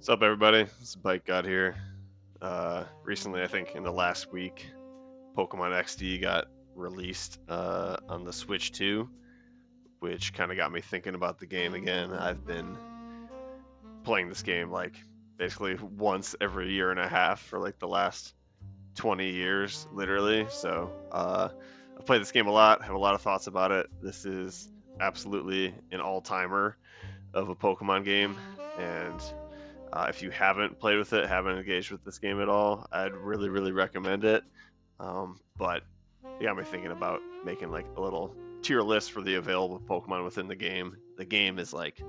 What's up, everybody? This is Bike God here. Recently, I think in the last week, Pokemon XD got released on the Switch 2, which kind of got me thinking about the game again. I've been playing this game like basically once every year and a half for like the last 20 years, literally. So I've played this game a lot, have a lot of thoughts about it. This is absolutely an all-timer of a Pokemon game, and if you haven't played with it, haven't engaged with this game at all, I'd really, really recommend it. But it got me thinking about making like a little tier list for the available Pokemon within the game. The game is like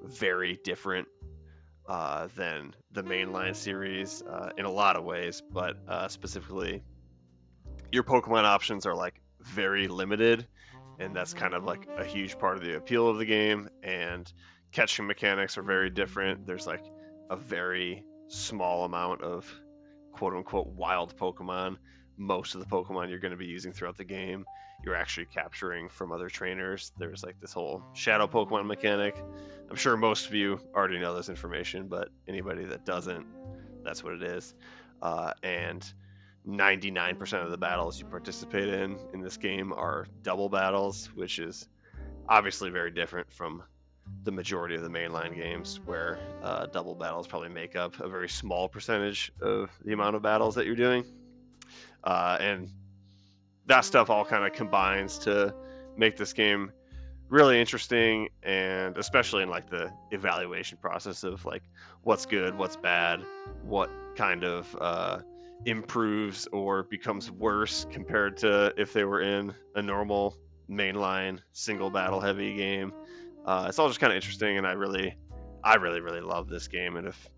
very different than the mainline series in a lot of ways, but specifically, your Pokemon options are like very limited, and that's kind of like a huge part of the appeal of the game. And catching mechanics are very different. There's like a very small amount of quote unquote wild Pokemon. Most of the Pokemon you're going to be using throughout the game, you're actually capturing from other trainers. There's like this whole shadow Pokemon mechanic. I'm sure most of you already know this information, but anybody that doesn't, that's what it is. And 99% of the battles you participate in this game are double battles, which is obviously very different from the majority of the mainline games, where double battles probably make up a very small percentage of the amount of battles that you're doing. And that stuff all kind of combines to make this game really interesting, and especially in like the evaluation process of like what's good, what's bad, what kind of improves or becomes worse compared to if they were in a normal mainline single battle heavy game. It's all just kind of interesting, and I really love this game, and have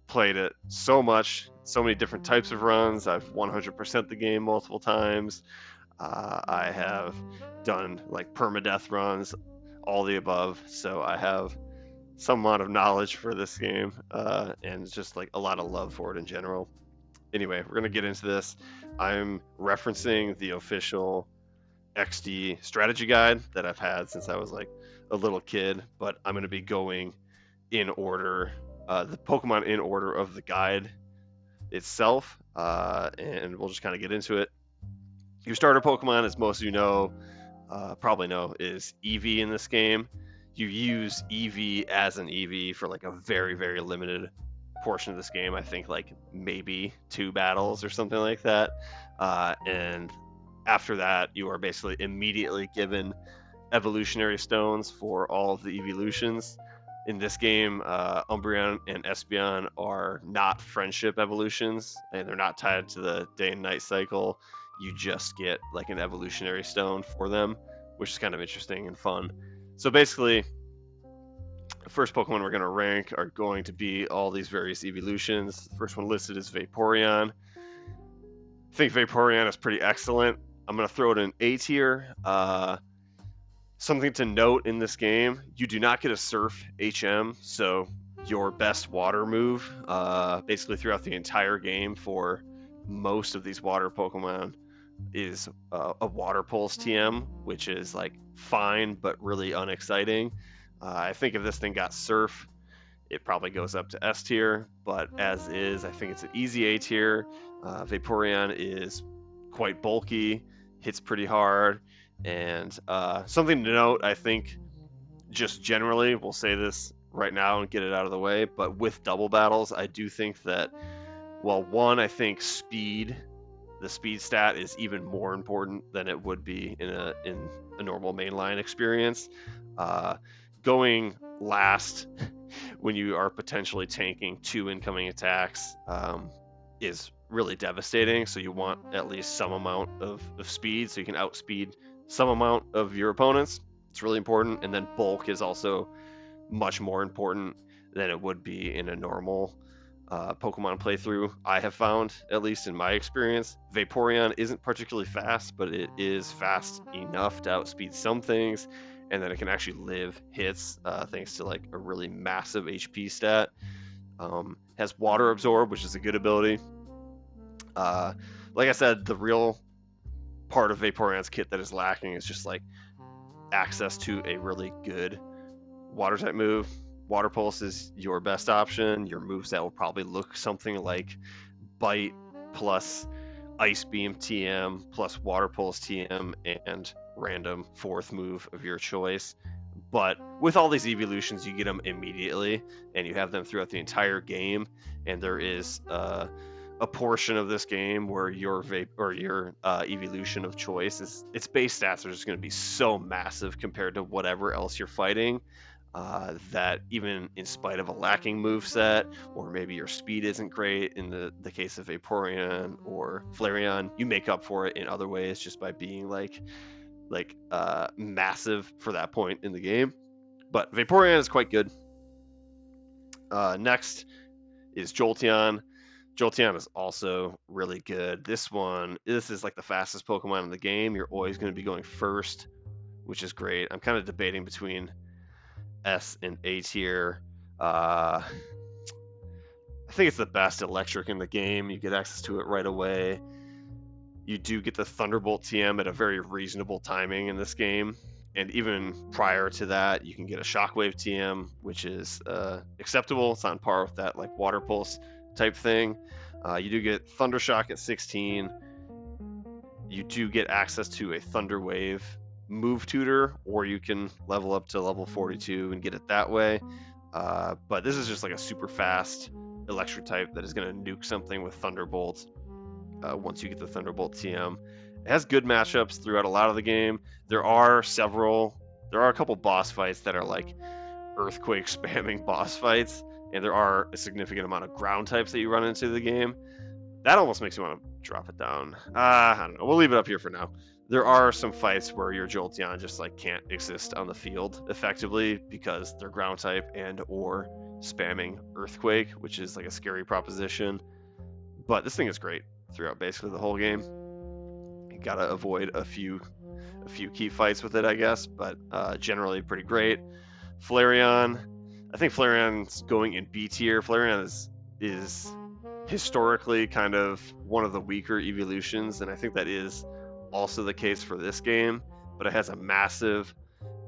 played it so much, so many different types of runs. I've 100% the game multiple times. I have done like permadeath runs, all the above. So I have some amount of knowledge for this game, and just like a lot of love for it in general. Anyway, we're gonna get into this. I'm referencing the official XD strategy guide that I've had since I was like a little kid, but I'm going to be going in order, the Pokemon in order of the guide itself, and we'll just kind of get into it. Your starter Pokemon, as most of you know, probably know, is Eevee in this game. You use Eevee as an Eevee for like a very, very limited portion of this game. I think like maybe 2 battles or something like that. And after that, you are basically immediately given evolutionary stones for all of the evolutions. In this game, Umbreon and Espeon are not friendship evolutions, and they're not tied to the day and night cycle. You just get like an evolutionary stone for them, which is kind of interesting and fun. So basically, the first Pokemon we're going to rank are going to be all these various evolutions. The first one listed is Vaporeon. I think Vaporeon is pretty excellent. I'm going to throw it in A tier. Something to note in this game, you do not get a Surf HM, so your best water move, basically throughout the entire game for most of these water Pokemon, is a Water Pulse TM, which is like fine but really unexciting. I think if this thing got Surf, it probably goes up to S tier, but as is, I think it's an easy A tier. Vaporeon is quite bulky, hits pretty hard, and something to note, I think, just generally, we'll say this right now and get it out of the way, but with double battles, I do think that, well, one, I think the speed stat is even more important than it would be in a normal mainline experience. Going last when you are potentially tanking 2 incoming attacks is really devastating, so you want at least some amount of speed so you can outspeed some amount of your opponents. It's really important. And then bulk is also much more important than it would be in a normal Pokemon playthrough, I have found, at least in my experience. Vaporeon isn't particularly fast, but it is fast enough to outspeed some things, and then it can actually live hits thanks to like a really massive HP stat. Has Water Absorb, which is a good ability. Like I said, the real part of Vaporeon's kit that is lacking is just like access to a really good water type move. Water Pulse is your best option. Your moveset will probably look something like Bite plus Ice Beam TM plus Water Pulse TM and random fourth move of your choice. But with all these evolutions, you get them immediately, and you have them throughout the entire game. And there is a portion of this game where your evolution of choice is its base stats are just going to be so massive compared to whatever else you're fighting. That even in spite of a lacking move set, or maybe your speed isn't great in the case of Vaporeon or Flareon, you make up for it in other ways just by being like massive for that point in the game. But Vaporeon is quite good. Next is Jolteon. Jolteon is also really good. This is like the fastest Pokemon in the game. You're always going to be going first, which is great. I'm kind of debating between S and A tier. I think it's the best electric in the game. You get access to it right away. You do get the Thunderbolt TM at a very reasonable timing in this game. And even prior to that, you can get a Shockwave TM, which is acceptable. It's on par with that like Water Pulse type thing. You do get Thunder Shock at 16. You do get access to a Thunder Wave move tutor, or you can level up to level 42 and get it that way. But this is just like a super fast electric type that is going to nuke something with Thunderbolt once you get the Thunderbolt TM. It has good matchups throughout a lot of the game. There are a couple boss fights that are like earthquake spamming boss fights, and there are a significant amount of ground types that you run into the game. That almost makes me want to drop it down. I don't know. We'll leave it up here for now. There are some fights where your Jolteon just like can't exist on the field effectively because they're ground type and or spamming Earthquake, which is like a scary proposition. But this thing is great throughout basically the whole game. You gotta avoid a few key fights with it, I guess, but generally pretty great. Flareon, I think Flareon's going in B tier. Flareon is historically kind of one of the weaker evolutions, and I think that is also the case for this game, but it has a massive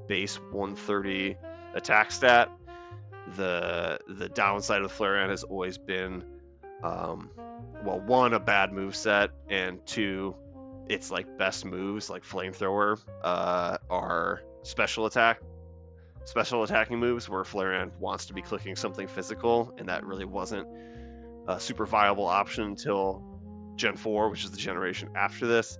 base 130 attack stat. The downside of Flareon has always been one, a bad move set, and two, its like best moves like Flamethrower are special attacking moves where Flareon wants to be clicking something physical, and that really wasn't a super viable option until Gen 4, which is the generation after this.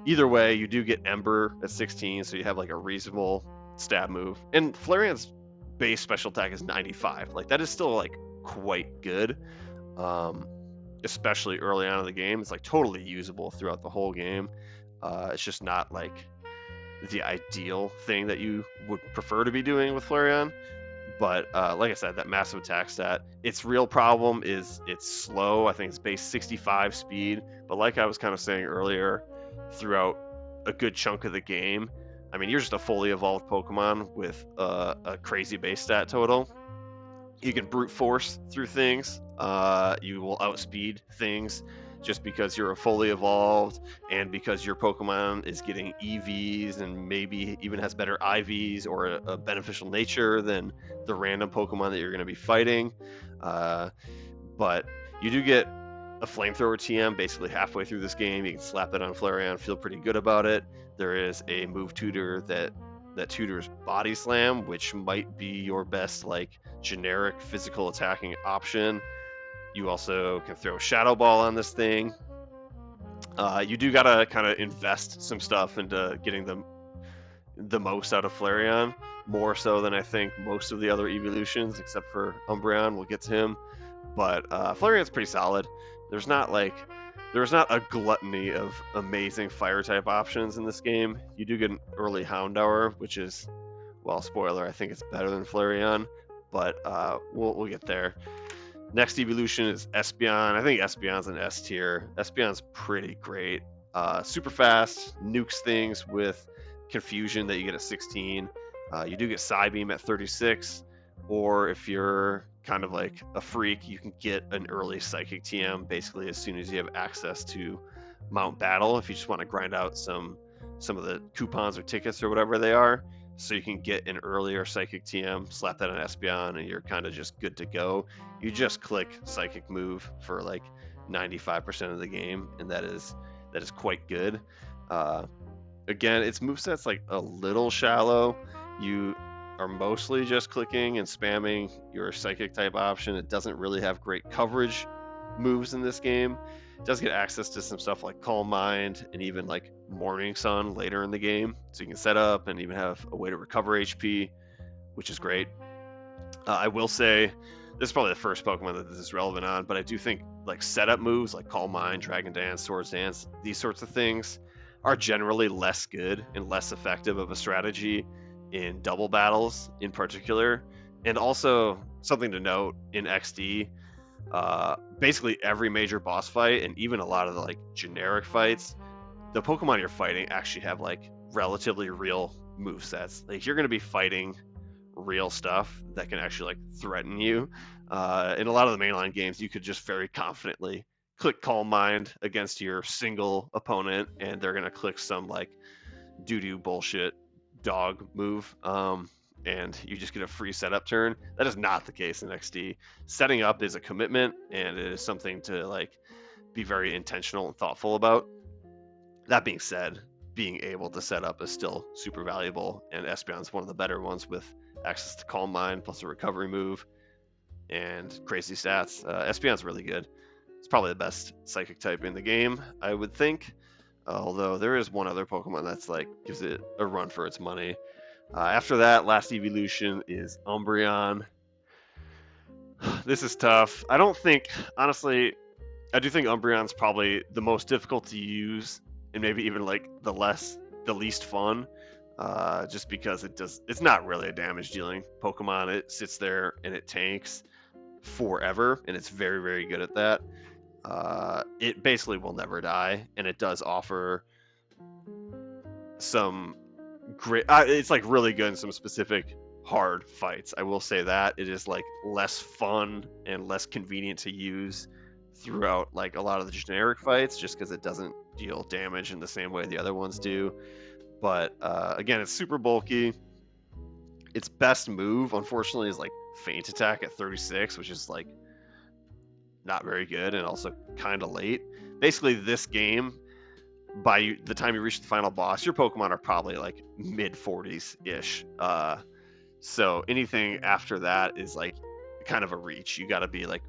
Either way, you do get Ember at 16, so you have like a reasonable stab move. And Flareon's base special attack is 95. Like that is still like quite good, especially early on in the game. It's like totally usable throughout the whole game. It's just not like the ideal thing that you would prefer to be doing with Flareon. But like I said, that massive attack stat, its real problem is it's slow. I think it's base 65 speed. But like I was kind of saying earlier, throughout a good chunk of the game, I mean, you're just a fully evolved Pokemon with a crazy base stat total. You can brute force through things. You will outspeed things just because you're a fully evolved and because your Pokemon is getting EVs and maybe even has better IVs or a beneficial nature than the random Pokemon that you're going to be fighting. But you do get a Flamethrower TM basically halfway through this game. You can slap it on Flareon, feel pretty good about it. There is a move tutor that tutors Body Slam, which might be your best like generic physical attacking option. You also can throw Shadow Ball on this thing. You do gotta kind of invest some stuff into getting the most out of Flareon, more so than I think most of the other evolutions, except for Umbreon. We'll get to him, but Flareon's pretty solid. There's not a gluttony of amazing fire type options in this game. You do get an early Houndour, which is, well, spoiler, I think it's better than Flareon, but we'll get there. Next evolution is Espeon. I think Espeon's an S tier. Espeon's pretty great. Super fast, nukes things with Confusion that you get at 16. You do get Psybeam at 36, or if you're kind of like a freak, you can get an early Psychic TM basically as soon as you have access to Mount Battle, if you just want to grind out some of the coupons or tickets or whatever they are. so you can get an earlier Psychic TM, slap that on Espeon, and you're kind of just good to go. You just click Psychic move for like 95% of the game, and that is quite good. Again, its moveset's like a little shallow. You are mostly just clicking and spamming your Psychic type option. It doesn't really have great coverage moves in this game. It does get access to some stuff like Calm Mind and even like Morning Sun later in the game, so you can set up and even have a way to recover HP, which is great. I will say this is probably the first Pokemon that this is relevant on, but I do think like setup moves like Calm Mind, Dragon Dance, Swords Dance, these sorts of things are generally less good and less effective of a strategy in double battles in particular. And also something to note in XD, basically every major boss fight and even a lot of the like generic fights, the Pokemon you're fighting actually have like relatively real move sets. Like you're going to be fighting real stuff that can actually like threaten you. In a lot of the mainline games, you could just very confidently click Calm Mind against your single opponent, and they're gonna click some like doo-doo bullshit dog move, and you just get a free setup turn. That is not the case in XD. Setting up is a commitment, and it is something to like be very intentional and thoughtful about. That being said, being able to set up is still super valuable, and Espeon's one of the better ones with access to Calm Mind plus a recovery move and crazy stats. Espeon's really good. It's probably the best Psychic type in the game, I would think. Although there is one other Pokemon that's like gives it a run for its money. After that, last evolution is Umbreon. This is tough. I don't think, honestly, I do think Umbreon's probably the most difficult to use and maybe even like the least fun. Just because it's not really a damage dealing Pokemon. It sits there and it tanks forever, and it's very, very good at that. It basically will never die, and it does offer some great. It's like really good in some specific hard fights. I will say that it is like less fun and less convenient to use throughout like a lot of the generic fights, just because it doesn't deal damage in the same way the other ones do. But again, it's super bulky. Its best move, unfortunately, is like Feint Attack at 36, which is like not very good and also kind of late. Basically, this game, by the time you reach the final boss, your Pokemon are probably like mid 40s ish. So anything after that is like kind of a reach. You got to be like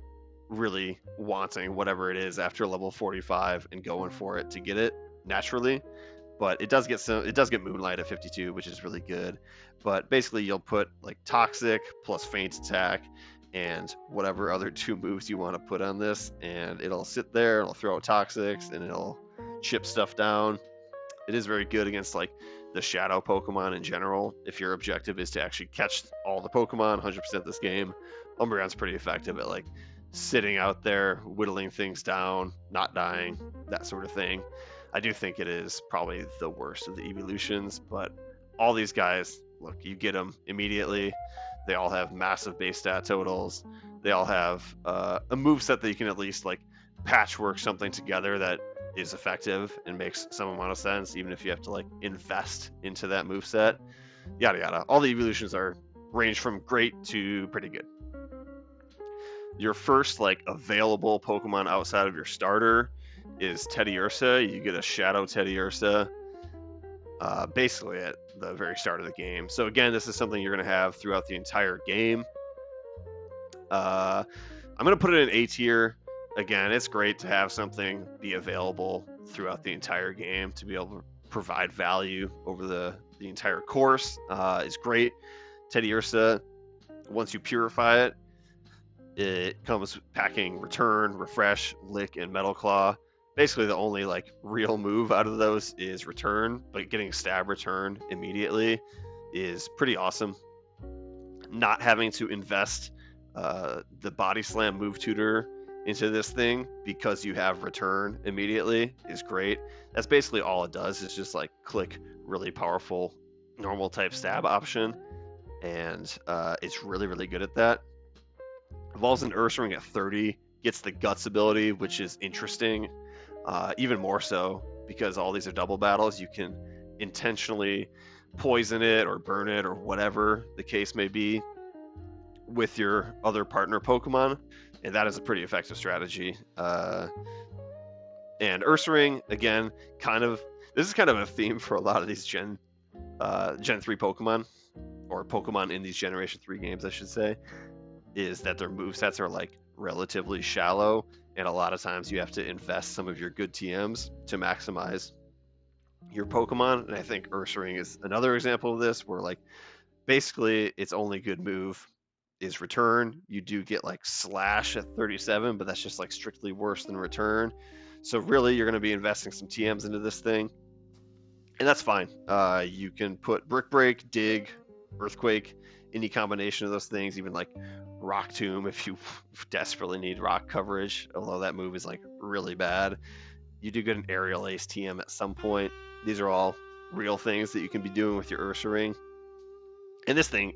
really wanting whatever it is after level 45 and going for it to get it naturally. But it does get Moonlight at 52, which is really good. But basically, you'll put like Toxic plus Feint Attack and whatever other two moves you want to put on this, and it'll sit there, it'll throw out Toxics, and it'll chip stuff down. It is very good against like the Shadow Pokemon in general. If your objective is to actually catch all the Pokemon 100% this game, Umbreon's pretty effective at like sitting out there, whittling things down, not dying, that sort of thing. I do think it is probably the worst of the evolutions, but all these guys, look, you get them immediately. They all have massive base stat totals. They all have a moveset that you can at least like patchwork something together that is effective and makes some amount of sense, even if you have to like invest into that moveset. Yada yada. All the evolutions are range from great to pretty good. Your first like available Pokemon outside of your starter is Teddiursa. You get a Shadow Teddiursa basically at the very start of the game. So again, this is something you're going to have throughout the entire game. I'm going to put it in A tier. Again, it's great to have something be available throughout the entire game to be able to provide value over the entire course. It's great. Teddiursa, once you purify it, it comes packing Return, Refresh, Lick, and Metal Claw. Basically, the only like real move out of those is Return, but getting Stab Return immediately is pretty awesome. Not having to invest the Body Slam move tutor into this thing because you have Return immediately is great. That's basically all it does. Is just like click really powerful normal type stab option, and it's really, really good at that. Evolves an Ursaring at 30, gets the Guts ability, which is interesting. Even more so because all these are double battles. You can intentionally poison it or burn it or whatever the case may be with your other partner Pokemon, and that is a pretty effective strategy. And Ursaring, again, this is kind of a theme for a lot of these Gen 3 Pokemon, or Pokemon in these Generation 3 games, I should say, is that their movesets are like relatively shallow, and a lot of times you have to invest some of your good TMs to maximize your Pokemon. And I think Ursaring is another example of this, where like basically its only good move is Return. You do get like Slash at 37, but that's just like strictly worse than Return. So really, you're going to be investing some TMs into this thing, and that's fine. You can put Brick Break, Dig, Earthquake, any combination of those things, even like Rock Tomb if you desperately need rock coverage, although that move is like really bad. You do get an Aerial Ace TM at some point. These are all real things that you can be doing with your Ursaring. And this thing,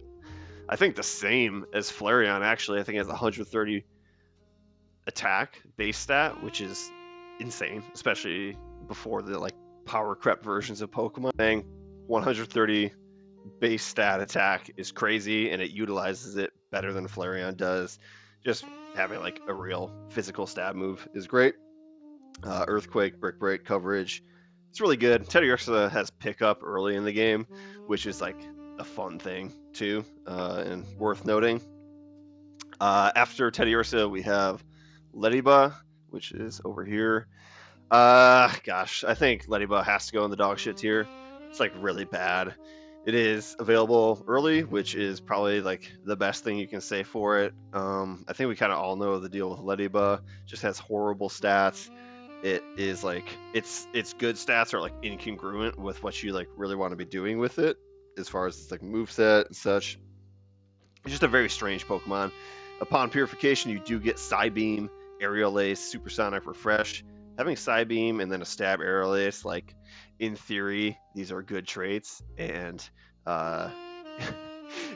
I think the same as Flareon, actually. I think it has 130 attack base stat, which is insane, especially before the like power crept versions of Pokemon. Saying 130 base stat attack is crazy, and it utilizes it better than Flareon does. Just having like a real physical stab move is great. Earthquake, Brick Break coverage, it's really good. Teddiursa has pickup early in the game, which is like a fun thing too, and worth noting. After Teddiursa, we have Lediba, which is over here. Gosh, I think Lediba has to go in the dog shit tier. It's like really bad. It is available early, which is probably like the best thing you can say for it. I think we kind of all know the deal with Lediba. Just has horrible stats. It is like its good stats are like incongruent with what you like really want to be doing with it, as far as its like moveset and such. It's just a very strange Pokemon. Upon purification, you do get Psybeam, Aerial Ace, Supersonic Refresh. Having Psybeam and then a Stab Aerial Ace, like, in theory, these are good traits, and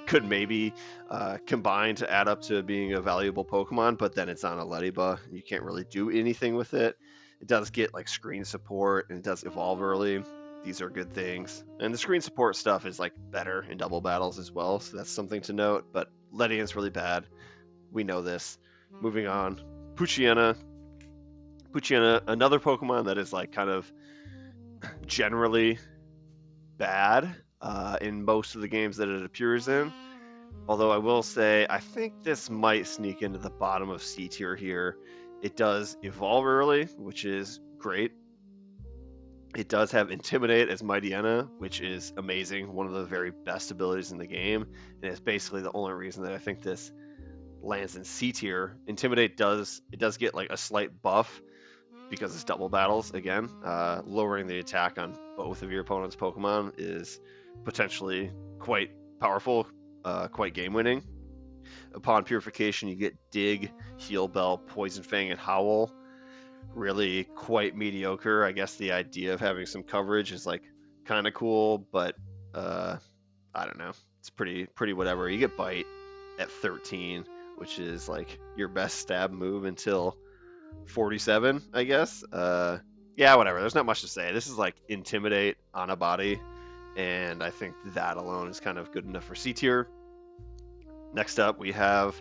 could maybe combine to add up to being a valuable Pokemon, but then it's on a Lediba. You can't really do anything with it. It does get, like, screen support, and it does evolve early. These are good things. And the screen support stuff is, like, better in double battles as well, so that's something to note, but Ledian's really bad. We know this. Moving on. Poochyena, another Pokemon that is like kind of generally bad in most of the games that it appears in. Although I will say, I think this might sneak into the bottom of C tier here. It does evolve early, which is great. It does have Intimidate as Mightyena, which is amazing. One of the very best abilities in the game. And it's basically the only reason that I think this lands in C tier. Intimidate does get like a slight buff because it's double battles again. Lowering the attack on both of your opponent's Pokemon is potentially quite powerful, quite game winning. Upon purification, you get Dig, Heal Bell, Poison Fang, and Howl. Really quite mediocre. I guess the idea of having some coverage is like kind of cool, but I don't know. It's pretty whatever. You get Bite at 13, which is like your best stab move until 47, I guess. Yeah, whatever. There's not much to say. This is like Intimidate on a body, and I think that alone is kind of good enough for C tier. Next up, we have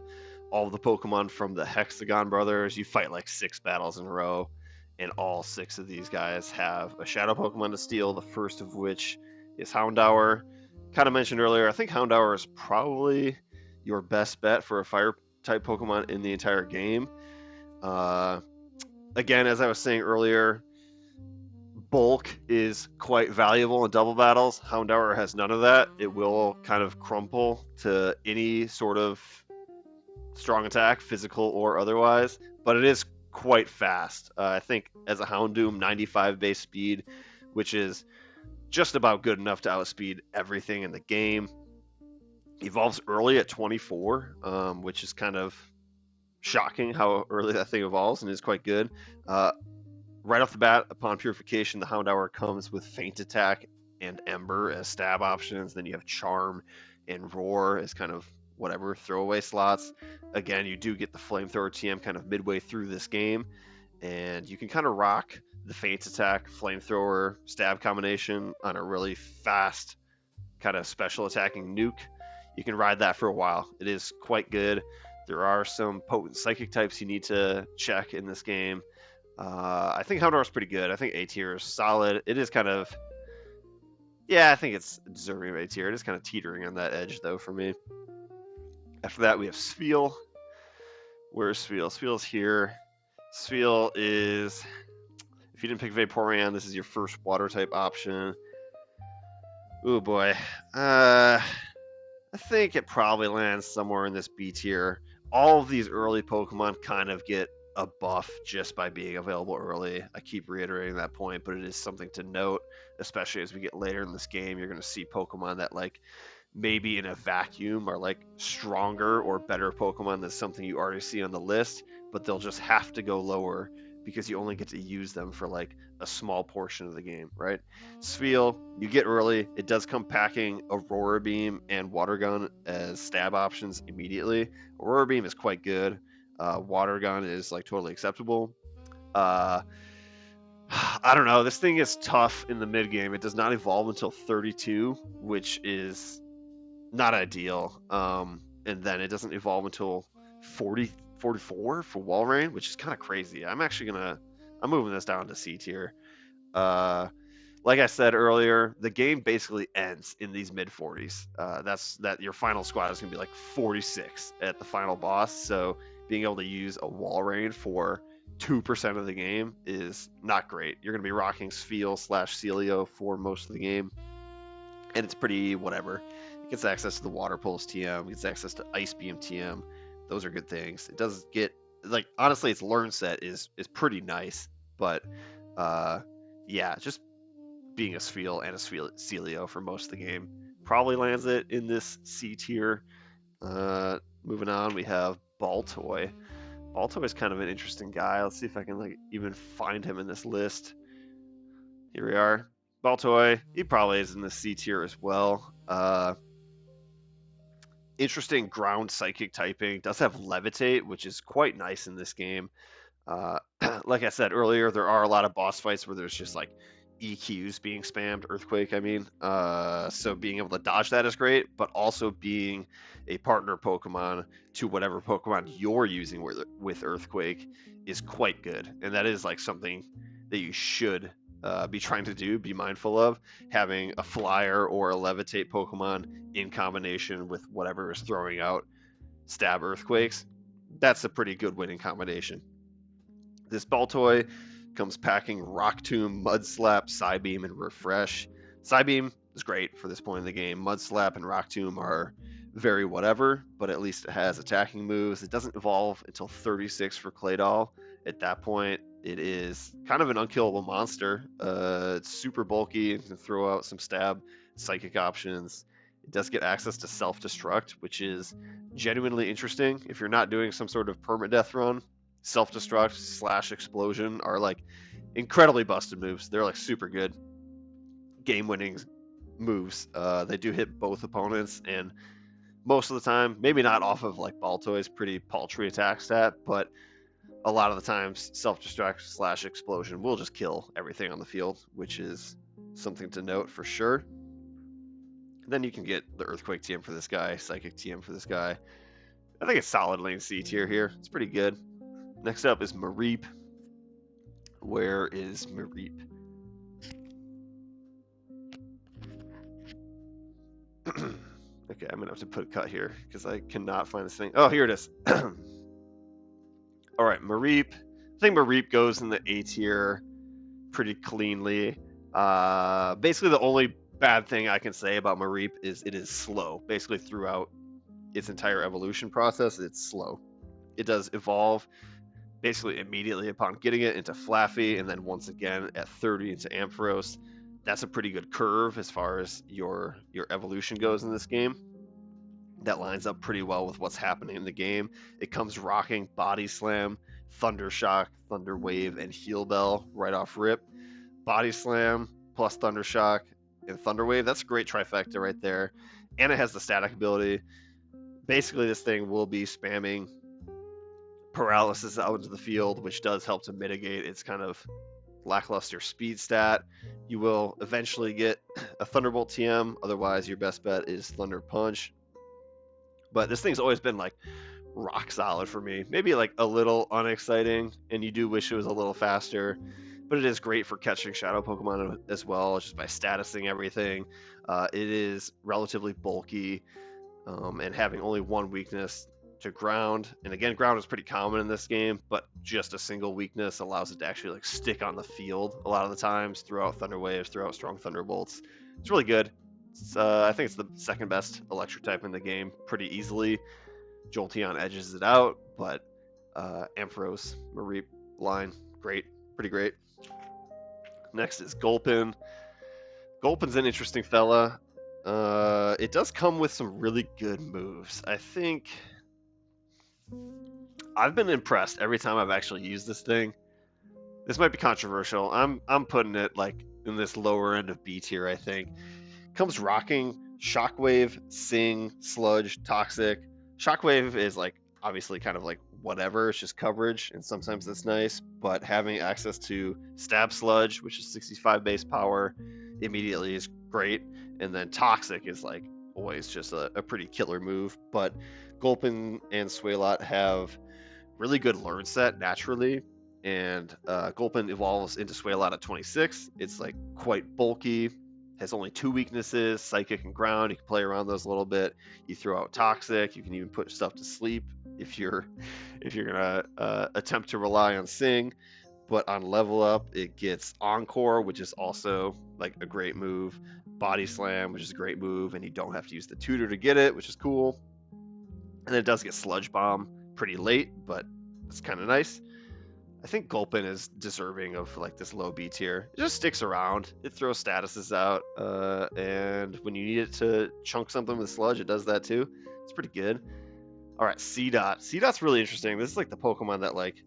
all the Pokemon from the Hexagon Brothers. You fight like 6 battles in a row, and all 6 of these guys have a Shadow Pokemon to steal, the first of which is Houndour. Kind of mentioned earlier, I think Houndour is probably your best bet for a Fire-type Pokemon in the entire game. Again, as I was saying earlier, bulk is quite valuable in double battles. Houndour has none of that. It will kind of crumple to any sort of strong attack, physical or otherwise, but it is quite fast. I think as a Houndoom, 95 base speed, which is just about good enough to outspeed everything in the game. Evolves early at 24, which is kind of shocking how early that thing evolves, and is quite good. Right off the bat, upon purification, the Houndour comes with Feint Attack and Ember as stab options. Then you have Charm and Roar as kind of whatever throwaway slots. Again, you do get the Flamethrower TM kind of midway through this game, and you can kind of rock the Feint Attack, Flamethrower, stab combination on a really fast kind of special attacking nuke. You can ride that for a while. It is quite good. There are some potent psychic types you need to check in this game. I think Houndour's pretty good. I think A tier is solid. It is kind of, yeah, I think it's deserving of A tier. It is kind of teetering on that edge though for me. After that we have Spheal. Where's Spheal? Spheal's here. Spheal is, if you didn't pick Vaporeon, this is your first water type option. Ooh boy. I think it probably lands somewhere in this B tier. All of these early Pokemon kind of get a buff just by being available early. I keep reiterating that point, but it is something to note, especially as we get later in this game. You're going to see Pokemon that, like, maybe in a vacuum are like stronger or better Pokemon than something you already see on the list, but they'll just have to go lower because you only get to use them for like a small portion of the game, right? Spheal, you get early. It does come packing Aurora Beam and Water Gun as stab options immediately. Aurora Beam is quite good. Water Gun is like totally acceptable. I don't know. This thing is tough in the mid game. It does not evolve until 32, which is not ideal. And then it doesn't evolve until 44 for Walrein, which is kind of crazy. I'm moving this down to C tier. Like I said earlier, the game basically ends in these mid 40s. That your final squad is gonna be like 46 at the final boss. So being able to use a Walrein for 2% of the game is not great. You're gonna be rocking Spheal / Celio for most of the game, and it's pretty whatever. It gets access to the Water Pulse TM, gets access to Ice Beam TM. Those are good things. It does get, like, honestly, its learn set is pretty nice, but yeah, just being a Spheal and a Celio for most of the game probably lands it in this C tier. Moving on, we have Baltoy. Baltoy is kind of an interesting guy. Let's see if I can like even find him in this list. Here we are. Baltoy, he probably is in the C tier as well. Interesting ground psychic typing. Does have Levitate, which is quite nice in this game. Like I said earlier, there are a lot of boss fights where there's just like EQs being spammed, Earthquake, I mean. So being able to dodge that is great, but also being a partner Pokemon to whatever Pokemon you're using with Earthquake is quite good. And that is like something that you should be trying to do, be mindful of, having a Flyer or a Levitate Pokemon in combination with whatever is throwing out stab Earthquakes. That's a pretty good winning combination. This Baltoy comes packing Rock Tomb, Mud Slap, Psybeam, and Refresh. Psybeam is great for this point in the game. Mud Slap and Rock Tomb are very whatever, but at least it has attacking moves. It doesn't evolve until 36 for Claydol. At that point, it is kind of an unkillable monster. It's super bulky and can throw out some stab psychic options. It does get access to self-destruct, which is genuinely interesting. If you're not doing some sort of permadeath run, self-destruct / explosion are like incredibly busted moves. They're like super good game-winning moves. They do hit both opponents, and most of the time, maybe not off of like Baltoy's pretty paltry attack stat, but a lot of the times self-destruct / explosion will just kill everything on the field, which is something to note for sure. Then you can get the Earthquake TM for this guy, Psychic TM for this guy. I think it's solid lane C tier here. It's pretty good. Next up is Mareep. Where is Mareep? Okay, I'm gonna have to put a cut here because I cannot find this thing. Oh, here it is. All right, Mareep. I think Mareep goes in the A tier pretty cleanly. Basically, the only bad thing I can say about Mareep is it is slow. Basically, throughout its entire evolution process, it's slow. It does evolve basically immediately upon getting it into Flaffy, and then once again at 30 into Ampharos. That's a pretty good curve as far as your evolution goes in this game. That lines up pretty well with what's happening in the game. It comes rocking Body Slam, Thunder Shock, Thunder Wave, and Heal Bell right off rip. Body Slam plus Thunder Shock and Thunder Wave, that's a great trifecta right there. And it has the static ability. Basically, this thing will be spamming Paralysis out into the field, which does help to mitigate its kind of lackluster speed stat. You will eventually get a Thunderbolt TM. Otherwise, your best bet is Thunder Punch. But this thing's always been like rock solid for me. Maybe like a little unexciting, and you do wish it was a little faster. But it is great for catching shadow Pokemon as well, just by statusing everything. It is relatively bulky, and having only one weakness to ground. And again, ground is pretty common in this game, but just a single weakness allows it to actually like stick on the field a lot of the times, throw out Thunder Waves, throw out Strong Thunderbolts. It's really good. I think it's the second best electric type in the game pretty easily. Jolteon edges it out, but Ampharos, Mareep line, great, pretty great. Next is Gulpin. Gulpin's an interesting fella. It does come with some really good moves. I think I've been impressed every time I've actually used this thing. This might be controversial. I'm putting it like in this lower end of B tier, I think. Comes rocking Shockwave, Sing, Sludge, Toxic. Shockwave is like obviously kind of like whatever, it's just coverage, and sometimes that's nice, but having access to Stab Sludge, which is 65 base power, immediately is great. And then Toxic is like always just a pretty killer move. But Gulpin and Swalot have really good learn set naturally, and Gulpin evolves into Swalot at 26. It's like quite bulky, has only 2 weaknesses, Psychic and Ground. You can play around those a little bit. You throw out Toxic. You can even put stuff to sleep if you're gonna attempt to rely on Sing. But on level up, it gets Encore, which is also like a great move. Body Slam, which is a great move, and you don't have to use the tutor to get it, which is cool. And then it does get Sludge Bomb pretty late, but it's kind of nice. I think Gulpin is deserving of like this low B tier. It just sticks around. It throws statuses out, and when you need it to chunk something with Sludge, it does that too. It's pretty good. All right, C-Dot. C-Dot's really interesting. This is like the Pokemon that like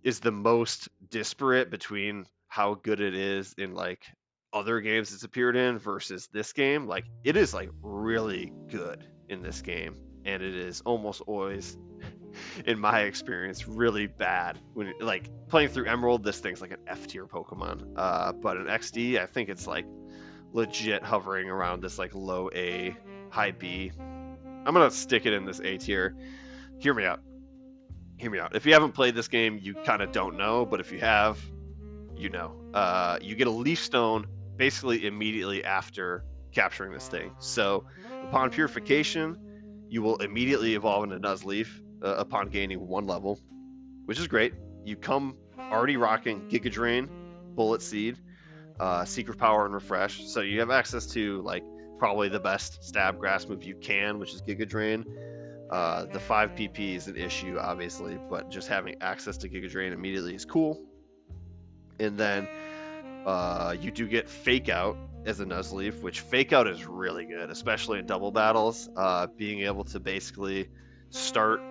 is the most disparate between how good it is in like other games it's appeared in versus this game. Like it is like really good in this game, and it is almost always, in my experience, really bad when like playing through Emerald. This thing's like an F tier Pokemon, but in XD, I think it's like legit hovering around this like low A, high B. I'm gonna stick it in this A tier. Hear me out. If you haven't played this game, you kind of don't know, but if you have, you know. You get a Leaf Stone basically immediately after capturing this thing. So upon purification, you will immediately evolve into Nuzleaf upon gaining 1 level, which is great. You come already rocking Giga Drain, Bullet Seed, Secret Power, and Refresh. So you have access to like probably the best stab grass move you can, which is Giga Drain. The 5 PP is an issue, obviously, but just having access to Giga Drain immediately is cool. And then you do get Fake Out as a Nuzleaf, which Fake Out is really good, especially in double battles. Being able to basically start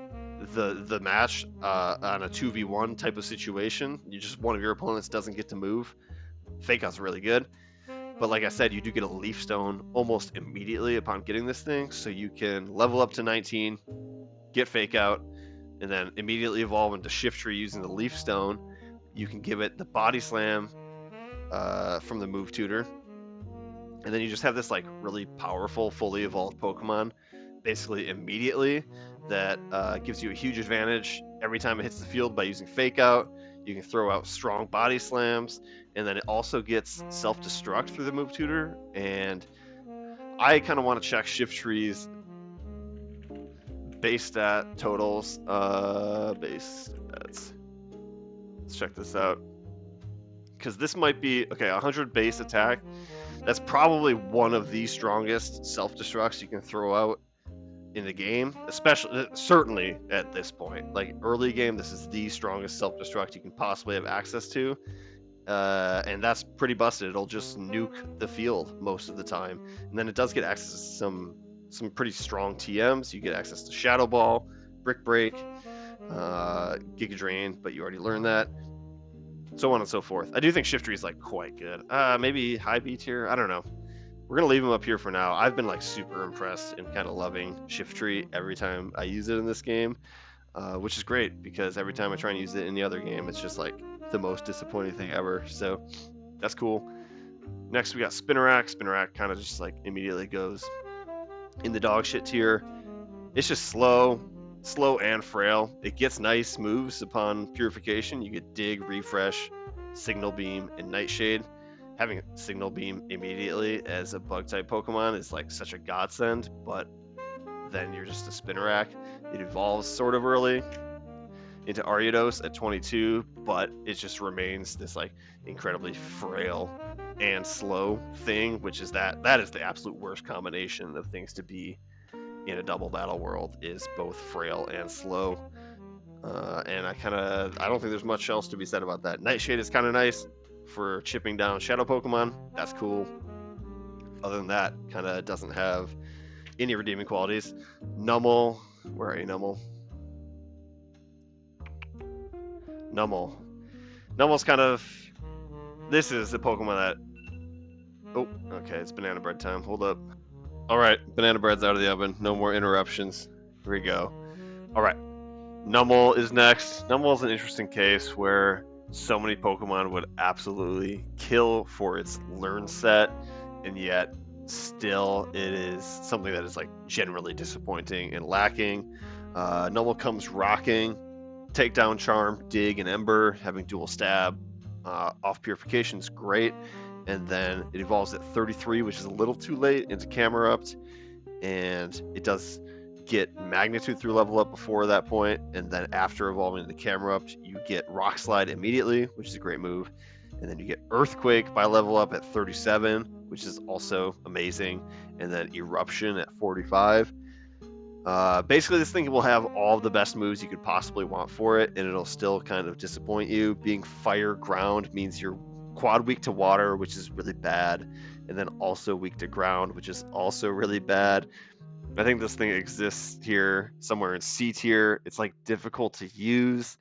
the match on a 2v1 type of situation. You just, one of your opponents doesn't get to move. Fake Out's really good. But like I said, you do get a Leaf Stone almost immediately upon getting this thing, so you can level up to 19, get Fake Out, and then immediately evolve into Shiftry using the Leaf Stone. You can give it the Body Slam from the move tutor, and then you just have this like really powerful, fully evolved Pokemon basically immediately that gives you a huge advantage every time it hits the field by using Fake Out. You can throw out strong Body Slams, and then it also gets self-destruct through the move tutor. And I kind of want to check Shiftry's base stat totals. Base stats. Let's check this out, because this might be okay. 100 base attack. That's probably one of the strongest self-destructs you can throw out in the game, especially certainly at this point. Like early game, this is the strongest self-destruct you can possibly have access to, and that's pretty busted. It'll just nuke the field most of the time, and then it does get access to some pretty strong TMs. You get access to Shadow Ball, Brick Break, Giga Drain, but you already learned that, so on and so forth. I do think Shiftry is like quite good. Maybe high B tier, I don't know. We're gonna leave him up here for now. I've been like super impressed and kind of loving Shiftry every time I use it in this game. which is great because every time I try and use it in the other game, it's just like the most disappointing thing ever. So that's cool. Next, we got Spinnerack. Spinnerack kind of just like immediately goes in the dog shit tier. It's just slow and frail. It gets nice moves upon purification. You get Dig, Refresh, Signal Beam, and Nightshade. Having Signal Beam immediately as a bug type Pokemon is like such a godsend, but then you're just a Spinnerack. It evolves sort of early into Ariados at 22, but it just remains this like incredibly frail and slow thing, which is that is the absolute worst combination of things to be in a double battle world, is both frail and slow. And I don't think there's much else to be said about that. Nightshade is kind of nice for chipping down shadow Pokemon. That's cool. Other than that, kind of doesn't have any redeeming qualities. Numel, where are you, Numel? Numel's kind of, this is a Pokemon that, oh, okay, it's Banana Bread time. Hold up. All right, Banana Bread's out of the oven. No more interruptions. Here we go. All right, Numel is next. Numel is an interesting case where so many Pokemon would absolutely kill for its learn set, and yet still it is something that is like generally disappointing and lacking. Numel comes rocking Takedown, Charm, Dig, and Ember, having dual stab. Off Purification is great. And then it evolves at 33, which is a little too late, into Camerupt. And it does get Magnitude through level up before that point. And then after evolving into Camerupt, you get Rock Slide immediately, which is a great move. And then you get Earthquake by level up at 37, which is also amazing. And then Eruption at 45. Basically, this thing will have all the best moves you could possibly want for it, and it'll still kind of disappoint you. Being Fire Ground means you're quad weak to water, which is really bad, and then also weak to ground, which is also really bad. I think this thing exists here somewhere in C tier. It's like difficult to use,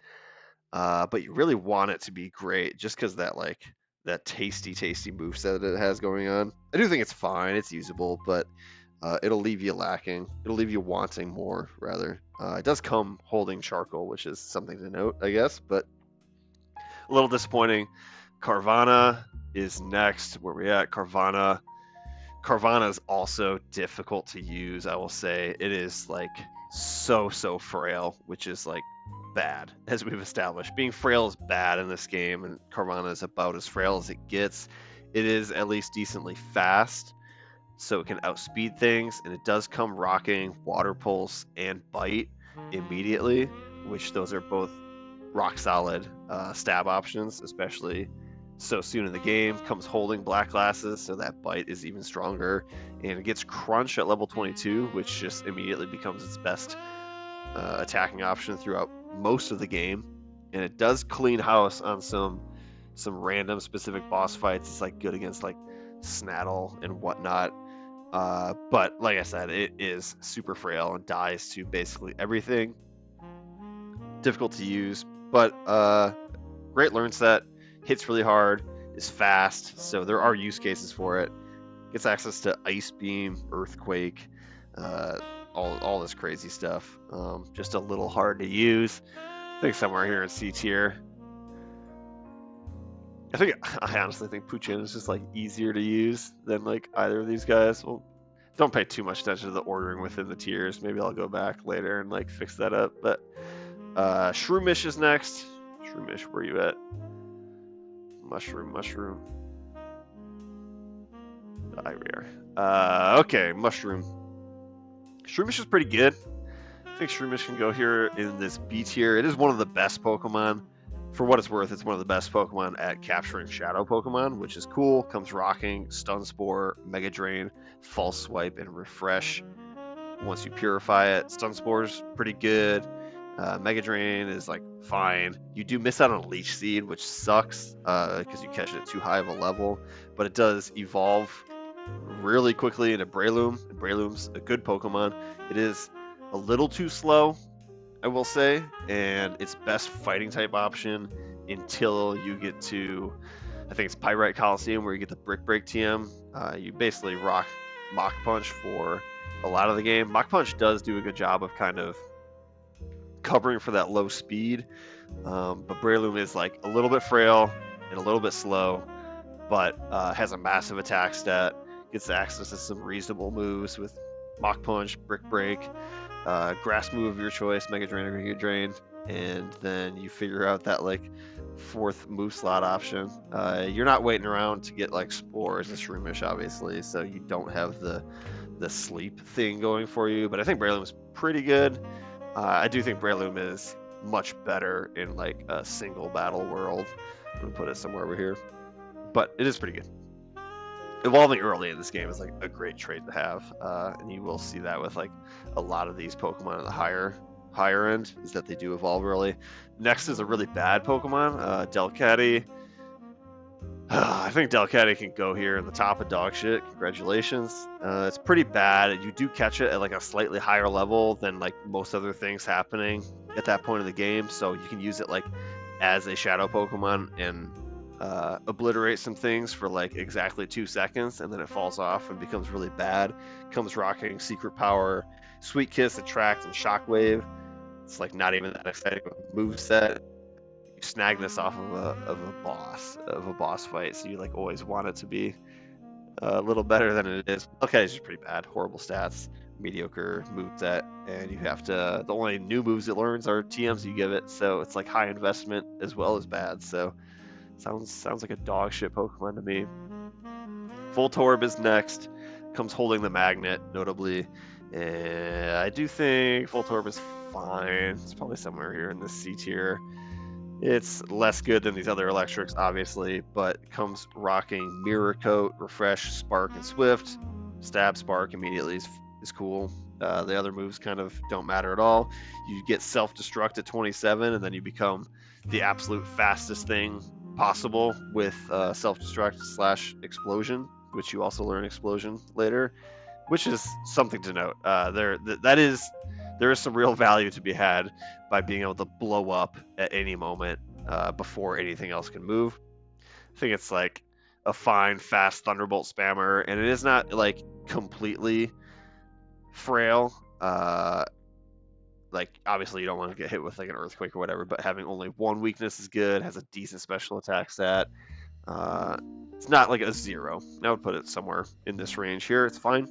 but you really want it to be great just because that tasty moveset that it has going on. I do think it's fine, it's usable, but it'll leave you lacking. It'll leave you wanting more, rather. It does come holding Charcoal, which is something to note, I guess, but a little disappointing. Carvanha is next. Where we at? Carvanha. Carvanha is also difficult to use, I will say. It is like so frail, which is like bad, as we've established. Being frail is bad in this game, and Carvanha is about as frail as it gets. It is at least decently fast, so it can outspeed things, and it does come rocking Water Pulse and Bite immediately, which those are both rock solid stab options, especially so soon in the game. Comes holding Black Glasses, so that Bite is even stronger, and it gets Crunch at level 22, which just immediately becomes its best attacking option throughout most of the game. And it does clean house on some random specific boss fights. It's like good against like Snaddle and whatnot. But like I said, it is super frail and dies to basically everything. Difficult to use, but great learn set. Hits really hard, is fast, so there are use cases for it. Gets access to Ice Beam, Earthquake, all this crazy stuff. Just a little hard to use. I think somewhere here in C tier. I honestly think Puchin is just like easier to use than like either of these guys. Well, don't pay too much attention to the ordering within the tiers. Maybe I'll go back later and like fix that up. But Shroomish is next. Shroomish, where you at? Mushroom. Ah, here we are. Okay, Mushroom. Shroomish is pretty good. I think Shroomish can go here in this B tier. It is one of the best Pokemon. For what it's worth, it's one of the best Pokemon at capturing Shadow Pokemon, which is cool. Comes rocking, Stun Spore, Mega Drain, False Swipe, and Refresh once you purify it. Stun Spore's pretty good. Mega Drain is like fine. You do miss out on Leech Seed, which sucks because you catch it at too high of a level, but it does evolve really quickly into Breloom. Breloom's a good Pokemon. It is a little too slow, I will say, and its best fighting type option until you get to, I think it's Pyrite Coliseum, where you get the Brick Break TM. You basically rock Mach Punch for a lot of the game. Mach Punch does do a good job of kind of covering for that low speed. But Breloom is like a little bit frail and a little bit slow, but has a massive attack stat, gets access to some reasonable moves with Mach Punch, Brick Break, Grass move of your choice, Mega Drain or Giga Drain, and then you figure out that like fourth move slot option. You're not waiting around to get like Spores and Shroomish, obviously, so you don't have the sleep thing going for you, but I think Breloom is pretty good. I do think Breloom is much better in like a single battle world. I'm gonna put it somewhere over here, but it is pretty good. Evolving early in this game is like a great trait to have, and you will see that with like a lot of these Pokemon at the higher end, is that they do evolve early. Next is a really bad Pokemon, Delcatty. I think Delcatty can go here in the top of dog shit. Congratulations. It's pretty bad. You do catch it at like a slightly higher level than like most other things happening at that point of the game, so you can use it like as a shadow Pokemon and obliterate some things for like exactly 2 seconds, and then it falls off and becomes really bad. Comes rocking Secret Power, Sweet Kiss, Attract, and Shockwave. It's like not even that exciting of a move set. You snag this off of a boss fight, so you like always want it to be a little better than it is. Okay, it's just pretty bad. Horrible stats, mediocre move set, and you have to. The only new moves it learns are TMs you give it, so it's like high investment as well as bad. So sounds like a dog shit Pokemon to me. Voltorb is next. Comes holding the magnet, notably. And I do think Voltorb is fine. It's probably somewhere here in the C tier. It's less good than these other electrics, obviously, but comes rocking Mirror Coat, Refresh, Spark, and Swift. Stab, Spark immediately is cool. The other moves kind of don't matter at all. You get Self-Destruct at 27, and then you become the absolute fastest thing possible with Self-Destruct / Explosion, which you also learn Explosion later, which is something to note. There is some real value to be had by being able to blow up at any moment before anything else can move. I think it's like a fine, fast Thunderbolt spammer, and it is not like completely frail. Like obviously you don't want to get hit with like an Earthquake or whatever, but having only one weakness is good. Has a decent special attack stat. It's not like a 0. I would put it somewhere in this range here. It's fine.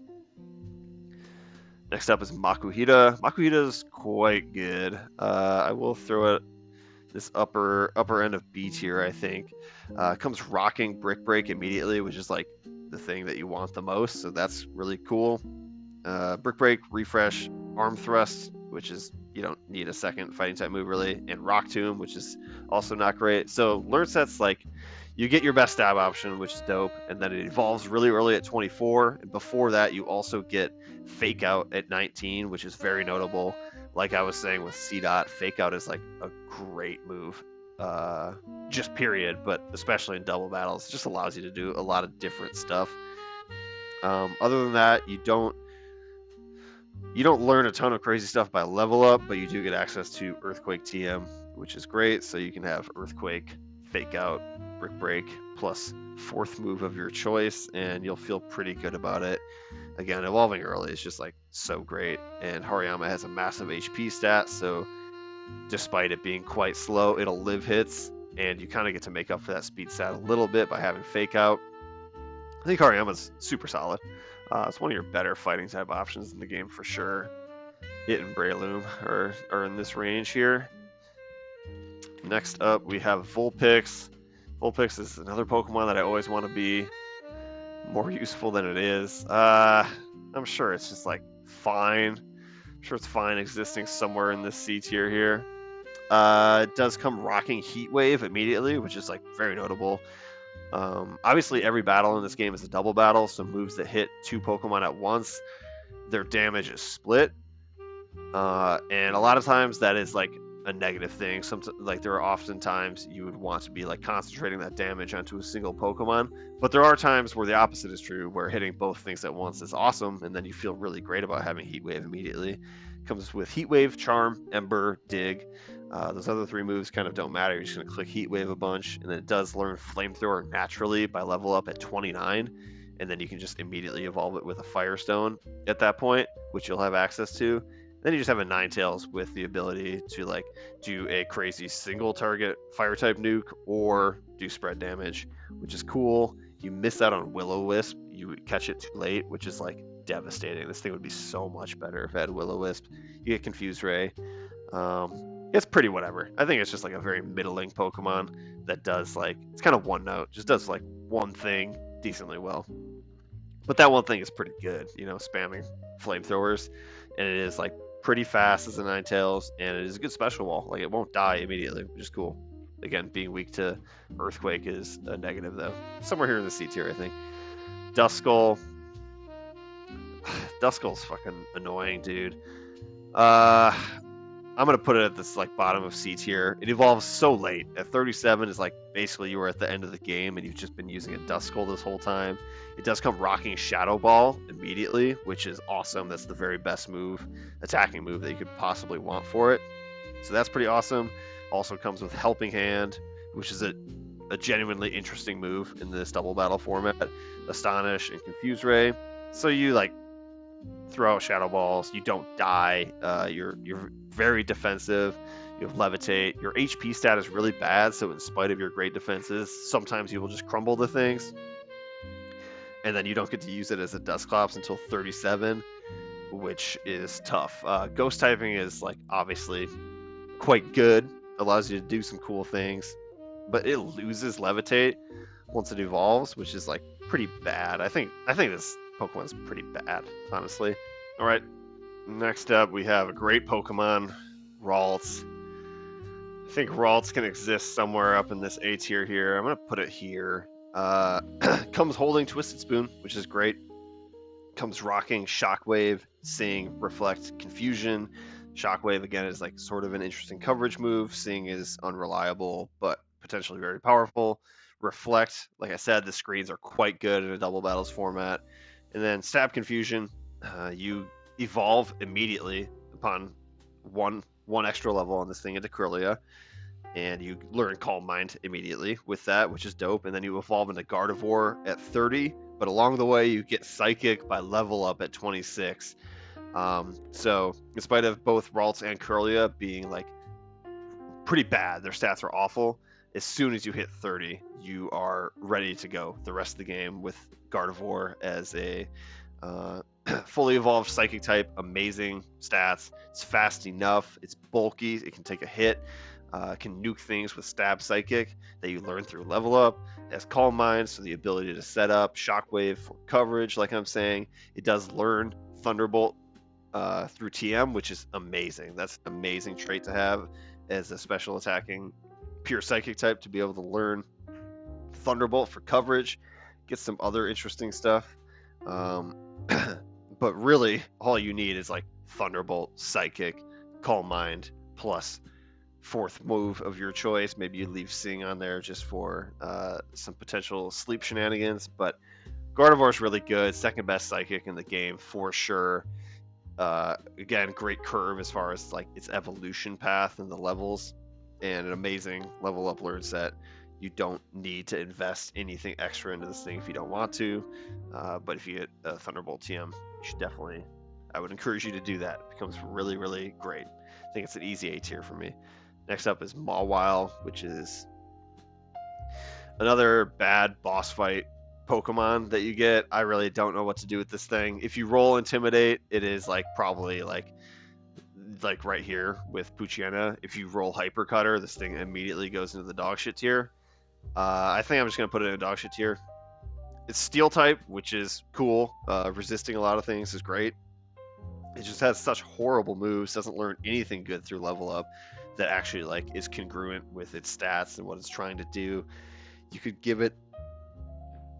Next up is Makuhita. Makuhita is quite good. I will throw it this upper end of B tier, I think. Comes rocking Brick Break immediately, which is like the thing that you want the most, so that's really cool. Brick Break, Refresh, Arm Thrust, which is you don't need a second fighting type move really, and Rock Tomb, which is also not great. So learn sets like you get your best stab option, which is dope, and then it evolves really early at 24. And before that, you also get Fake Out at 19, which is very notable. Like I was saying with C Dot, Fake Out is like a great move, just period, but especially in double battles, it just allows you to do a lot of different stuff. Other than that, you don't learn a ton of crazy stuff by level up, but you do get access to Earthquake TM, which is great. So you can have Earthquake, Fake Out, Brick Break, plus fourth move of your choice, and you'll feel pretty good about it. Again, evolving early is just like so great, and Hariyama has a massive HP stat, so despite it being quite slow, it'll live hits, and you kind of get to make up for that speed stat a little bit by having Fake Out. I think Hariyama's super solid. It's one of your better fighting type options in the game for sure. It and Breloom are in this range here. Next up, we have Vulpix. Vulpix is another Pokemon that I always want to be more useful than it is. I'm sure it's just like fine. I'm sure it's fine existing somewhere in this C tier here. It does come rocking Heat Wave immediately, which is like very notable. Obviously, every battle in this game is a double battle, so moves that hit 2 Pokemon at once, their damage is split. And a lot of times that is like a negative thing. Like there are often times you would want to be like concentrating that damage onto a single Pokemon, but there are times where the opposite is true, where hitting both things at once is awesome, and then you feel really great about having Heat Wave immediately. Comes with Heat Wave, Charm, Ember, Dig. Those other 3 moves kind of don't matter. You're just going to click Heat Wave a bunch, and then it does learn Flamethrower naturally by level up at 29, and then you can just immediately evolve it with a Firestone at that point, which you'll have access to. Then you just have a Ninetales with the ability to like do a crazy single target fire type nuke or do spread damage, which is cool. You miss out on Will-O-Wisp, you catch it too late, which is like devastating. This thing would be so much better if it had Will-O-Wisp. You get Confuse Ray. It's pretty whatever. I think it's just like a very middling Pokemon that does like, it's kind of one note, just does like one thing decently well. But that one thing is pretty good, spamming flamethrowers, and it is like pretty fast as a Ninetales, and it is a good special wall. Like it won't die immediately, which is cool. Again, being weak to Earthquake is a negative though. Somewhere here in the C tier, I think. Duskull. Duskull's fucking annoying, dude. I'm gonna put it at this like bottom of C tier. It evolves so late. At 37 is like basically you were at the end of the game and you've just been using a Duskull this whole time. It does come rocking Shadow Ball immediately, which is awesome. That's the very best attacking move that you could possibly want for it. So that's pretty awesome. Also comes with Helping Hand, which is a genuinely interesting move in this double battle format. Astonish and Confuse Ray. So you like throw out Shadow Balls, you don't die, you're very defensive, you have Levitate, your HP stat is really bad, so in spite of your great defenses, sometimes you will just crumble the things, and then you don't get to use it as a Dusclops until 37, which is tough. Ghost typing is like obviously quite good, allows you to do some cool things, but it loses Levitate once it evolves, which is like pretty bad. I think this Pokemon's pretty bad, honestly. All right, next up we have a great Pokemon, Ralts. I think Ralts can exist somewhere up in this A tier here. I'm gonna put it here. Comes holding Twisted Spoon, which is great. Comes rocking Shockwave, Sing, Reflect, Confusion. Shockwave again is like sort of an interesting coverage move. Sing is unreliable but potentially very powerful. Reflect, like I said, the screens are quite good in a double battles format. And then Stab Confusion, you evolve immediately upon one extra level on this thing into Kirlia, and you learn Calm Mind immediately with that, which is dope. And then you evolve into Gardevoir at 30, but along the way you get Psychic by level up at 26. So in spite of both Ralts and Kirlia being like pretty bad, their stats are awful. As soon as you hit 30, you are ready to go the rest of the game with Gardevoir as a fully evolved Psychic type. Amazing stats. It's fast enough. It's bulky. It can take a hit. Can nuke things with Stab Psychic that you learn through level up. It has Calm Mind, so the ability to set up Shockwave for coverage, like I'm saying. It does learn Thunderbolt through TM, which is amazing. That's an amazing trait to have as a special attacking pure Psychic type, to be able to learn Thunderbolt for coverage. Get some other interesting stuff. But really, all you need is like Thunderbolt, Psychic, Calm Mind, plus fourth move of your choice. Maybe you leave Sing on there just for some potential sleep shenanigans. But Gardevoir is really good. Second best Psychic in the game for sure. Again, great curve as far as like its evolution path and the levels, and an amazing level up learn set. You don't need to invest anything extra into this thing if you don't want to, but if you get a Thunderbolt TM, you should definitely, I would encourage you to do that. It becomes really, really great. I think it's an easy A tier for me. Next up is Mawile, which is another bad boss fight Pokemon that you get. I really don't know what to do with this thing. If you roll Intimidate, it is like probably like right here with Poochyena. If you roll Hyper Cutter, this thing immediately goes into the dog shit tier. I think I'm just gonna put it in a dog shit tier. It's Steel type, which is cool. Resisting a lot of things is great. It just has such horrible moves, doesn't learn anything good through level up that actually like is congruent with its stats and what it's trying to do. You could give it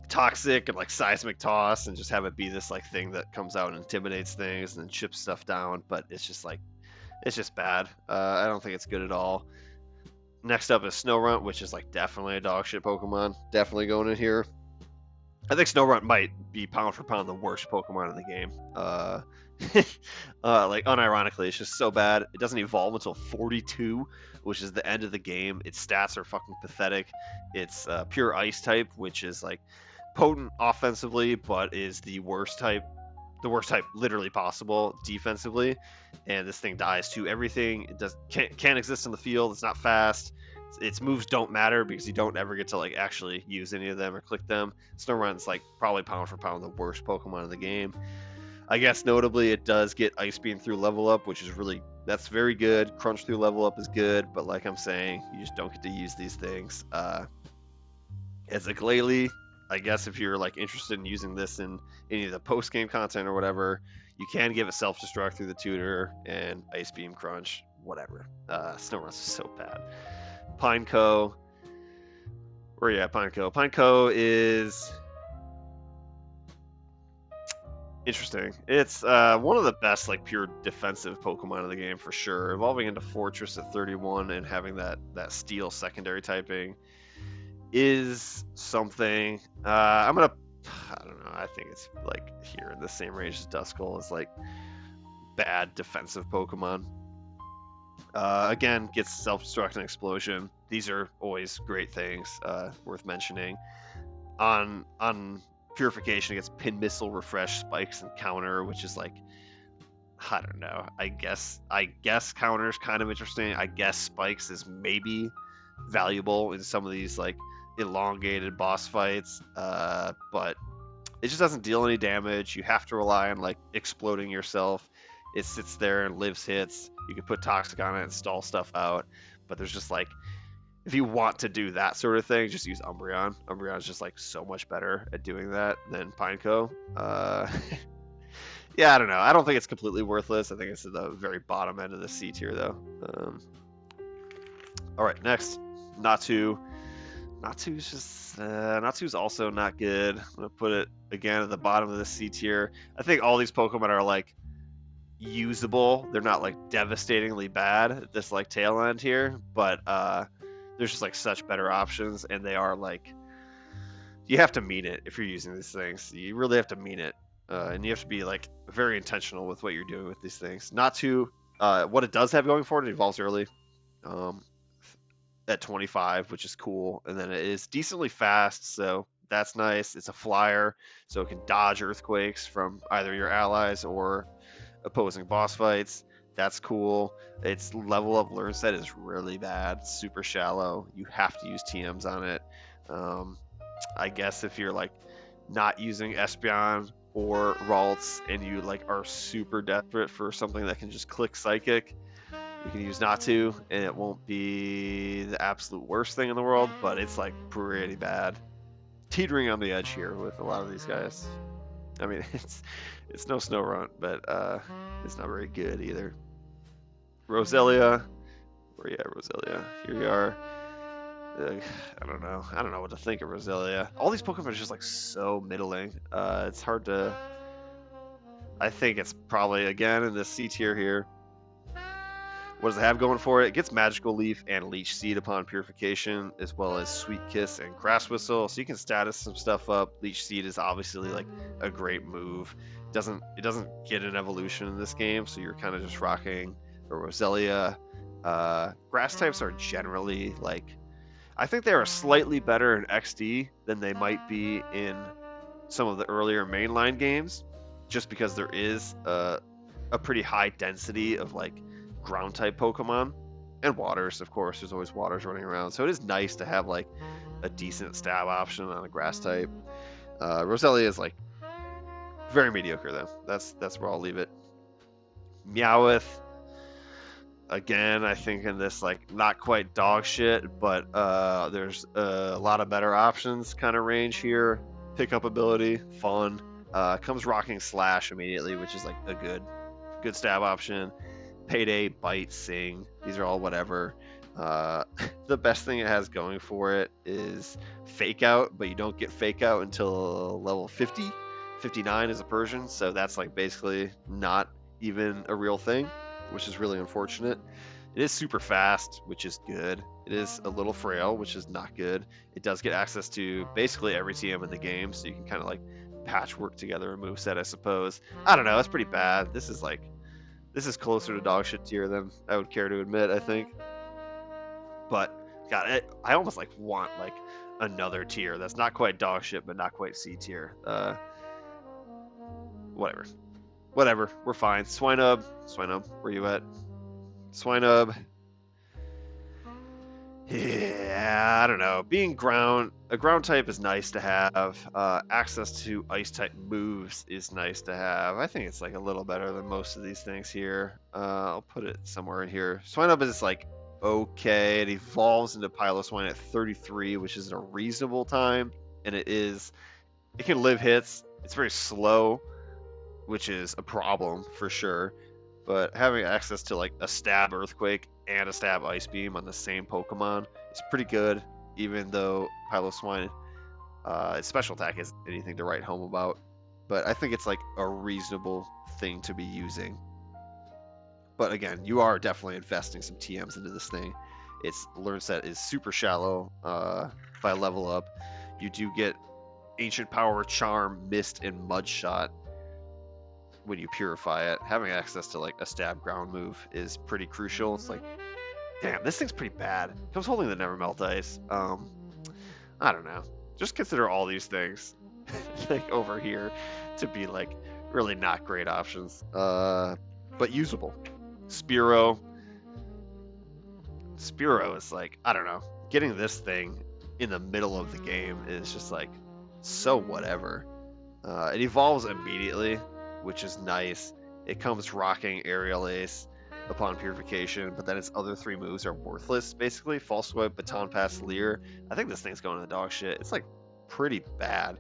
Toxic and like Seismic Toss and just have it be this like thing that comes out and intimidates things and then chips stuff down, but it's just like, it's just bad. I don't think it's good at all. Next up is Snorunt, which is like definitely a dog shit Pokemon. Definitely going in here. I think Snorunt might be pound for pound the worst Pokemon in the game. Like unironically, it's just so bad. It doesn't evolve until 42, which is the end of the game. Its stats are fucking pathetic. It's pure Ice type, which is like potent offensively, but is the worst type the worst type literally possible defensively, and this thing dies to everything. It can't exist in the field. It's not fast. Its moves don't matter because you don't ever get to like actually use any of them or click them. Snorunt's like probably pound for pound the worst Pokemon in the game. I guess notably it does get Ice Beam through level up, which is that's very good. Crunch through level up is good, but like I'm saying, you just don't get to use these things. As a Glalie, I guess if you're like interested in using this in any of the post game content or whatever, you can give it self destruct through the tutor and Ice Beam, Crunch, whatever. Snorunt's so bad. Pineco. Pineco. Pineco is interesting. It's one of the best like pure defensive Pokemon in the game for sure. Evolving into Fortress at 31 and having that Steel secondary typing is something. I don't know. I think it's like here in the same range as Duskull is like bad defensive Pokemon. Again, gets self-destruct and explosion. These are always great things, worth mentioning. On Purification, it gets Pin Missile, Refresh, Spikes, and Counter, which is like, I don't know. I guess Counter's kind of interesting. I guess Spikes is maybe valuable in some of these like elongated boss fights, but it just doesn't deal any damage. You have to rely on like exploding yourself. It sits there and lives hits. You can put Toxic on it and stall stuff out, but there's just like, if you want to do that sort of thing, just use Umbreon. Umbreon's just like so much better at doing that than Pineco. Yeah, I don't know. I don't think it's completely worthless. I think it's at the very bottom end of the C tier though. All right, next, Natu. Natu's also not good. I'm gonna put it again at the bottom of the C tier. I think all these Pokemon are like usable. They're not like devastatingly bad at this like tail end here, but there's just like such better options, and they are like, you have to mean it if you're using these things. You really have to mean it, and you have to be like very intentional with what you're doing with these things. Natu, what it does have going for it, it evolves early. At 25, which is cool, and then it is decently fast, so that's nice. It's a flyer, so it can dodge earthquakes from either your allies or opposing boss fights. That's cool. Its level up learn set is really bad, super shallow. You have to use TMs on it. I guess if you're like not using Espeon or Ralts and you like are super desperate for something that can just click Psychic, you can use Natu, and it won't be the absolute worst thing in the world, but it's like pretty bad. Teetering on the edge here with a lot of these guys. I mean, it's no Snorunt, but it's not very good either. Roselia. Roselia. Here we are. I don't know what to think of Roselia. All these Pokemon are just like so middling. It's hard to. I think it's probably again in the C tier here. What does it have going for it? It gets Magical Leaf and Leech Seed upon Purification, as well as Sweet Kiss and Grass Whistle, so you can status some stuff up. Leech Seed is obviously like a great move. It doesn't get an evolution in this game, so you're kind of just rocking a Roselia. Grass types are generally like, I think they are slightly better in XD than they might be in some of the earlier mainline games, just because there is a pretty high density of like ground type Pokemon and waters. Of course, there's always waters running around, so it is nice to have like a decent stab option on a grass type. Roselia is like very mediocre though. That's where I'll leave it. Meowth, again, I think in this like not quite dog shit, but there's a lot of better options kind of range here. Pickup ability, fun. Comes rocking Slash immediately, which is like a good stab option. Payday, Bite, Sing, these are all whatever. The best thing it has going for it is Fake Out, but you don't get Fake Out until level 50. 59 is a Persian, so that's like basically not even a real thing, which is really unfortunate. It is super fast, which is good. It is a little frail, which is not good. It does get access to basically every TM in the game, so you can kind of like patchwork together a moveset, I suppose. I don't know, it's pretty bad. This is closer to dog shit tier than I would care to admit, I think. But God, I almost like want like another tier that's not quite dog shit, but not quite C tier. Whatever. whatever, we're fine. Swinub, where you at? Swinub. Yeah, I don't know. Being a ground type is nice to have. Access to ice type moves is nice to have. I think it's like a little better than most of these things here. I'll put it somewhere in here. Swinub is like okay. It evolves into Piloswine at 33, which is a reasonable time, and it can live hits. It's very slow, which is a problem for sure. But having access to like a stab Earthquake and a stab Ice Beam on the same Pokemon is pretty good, even though Piloswine, its special attack isn't anything to write home about. But I think it's like a reasonable thing to be using. But again, you are definitely investing some TMs into this thing. Its learn set is super shallow by level up. You do get Ancient Power, Charm, Mist, and Mud Shot when you purify it. Having access to like a stab ground move is pretty crucial. It's like, damn, this thing's pretty bad. It comes holding the Never Melt Ice. I don't know. Just consider all these things like over here to be like really not great options, but usable. Spearow is like, I don't know. Getting this thing in the middle of the game is just like so whatever. It evolves immediately, which is nice. It comes rocking Aerial Ace upon purification, but then its other 3 moves are worthless, basically. False Swipe, Baton Pass, Leer. I think this thing's going to the dog shit. It's like pretty bad.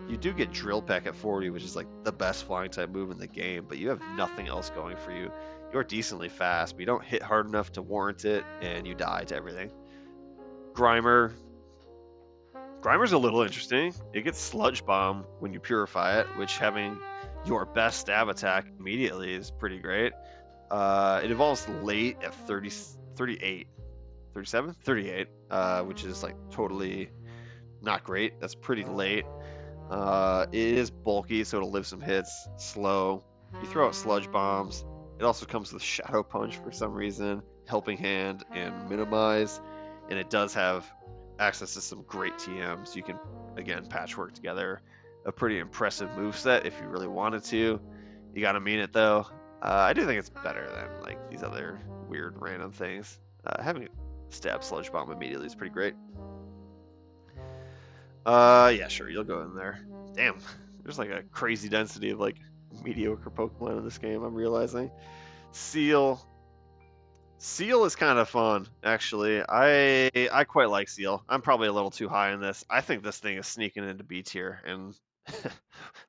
You do get Drill Peck at 40, which is like the best flying type move in the game, but you have nothing else going for you. You're decently fast, but you don't hit hard enough to warrant it, and you die to everything. Grimer's a little interesting. It gets Sludge Bomb when you purify it, which having your best stab attack immediately is pretty great. It evolves late at 38, which is like totally not great. That's pretty late. It is bulky, so it'll live some hits. Slow. You throw out Sludge Bombs. It also comes with Shadow Punch for some reason, Helping Hand, and Minimize. And it does have access to some great TMs. You can, again, patchwork together a pretty impressive moveset if you really wanted to. You gotta mean it, though. I do think it's better than like these other weird random things. Having stab Sludge Bomb immediately is pretty great. Yeah, sure, you'll go in there. Damn, there's like a crazy density of like mediocre Pokemon in this game, I'm realizing. Seal is kind of fun, actually. I quite like Seal. I'm probably a little too high in this. I think this thing is sneaking into B tier, and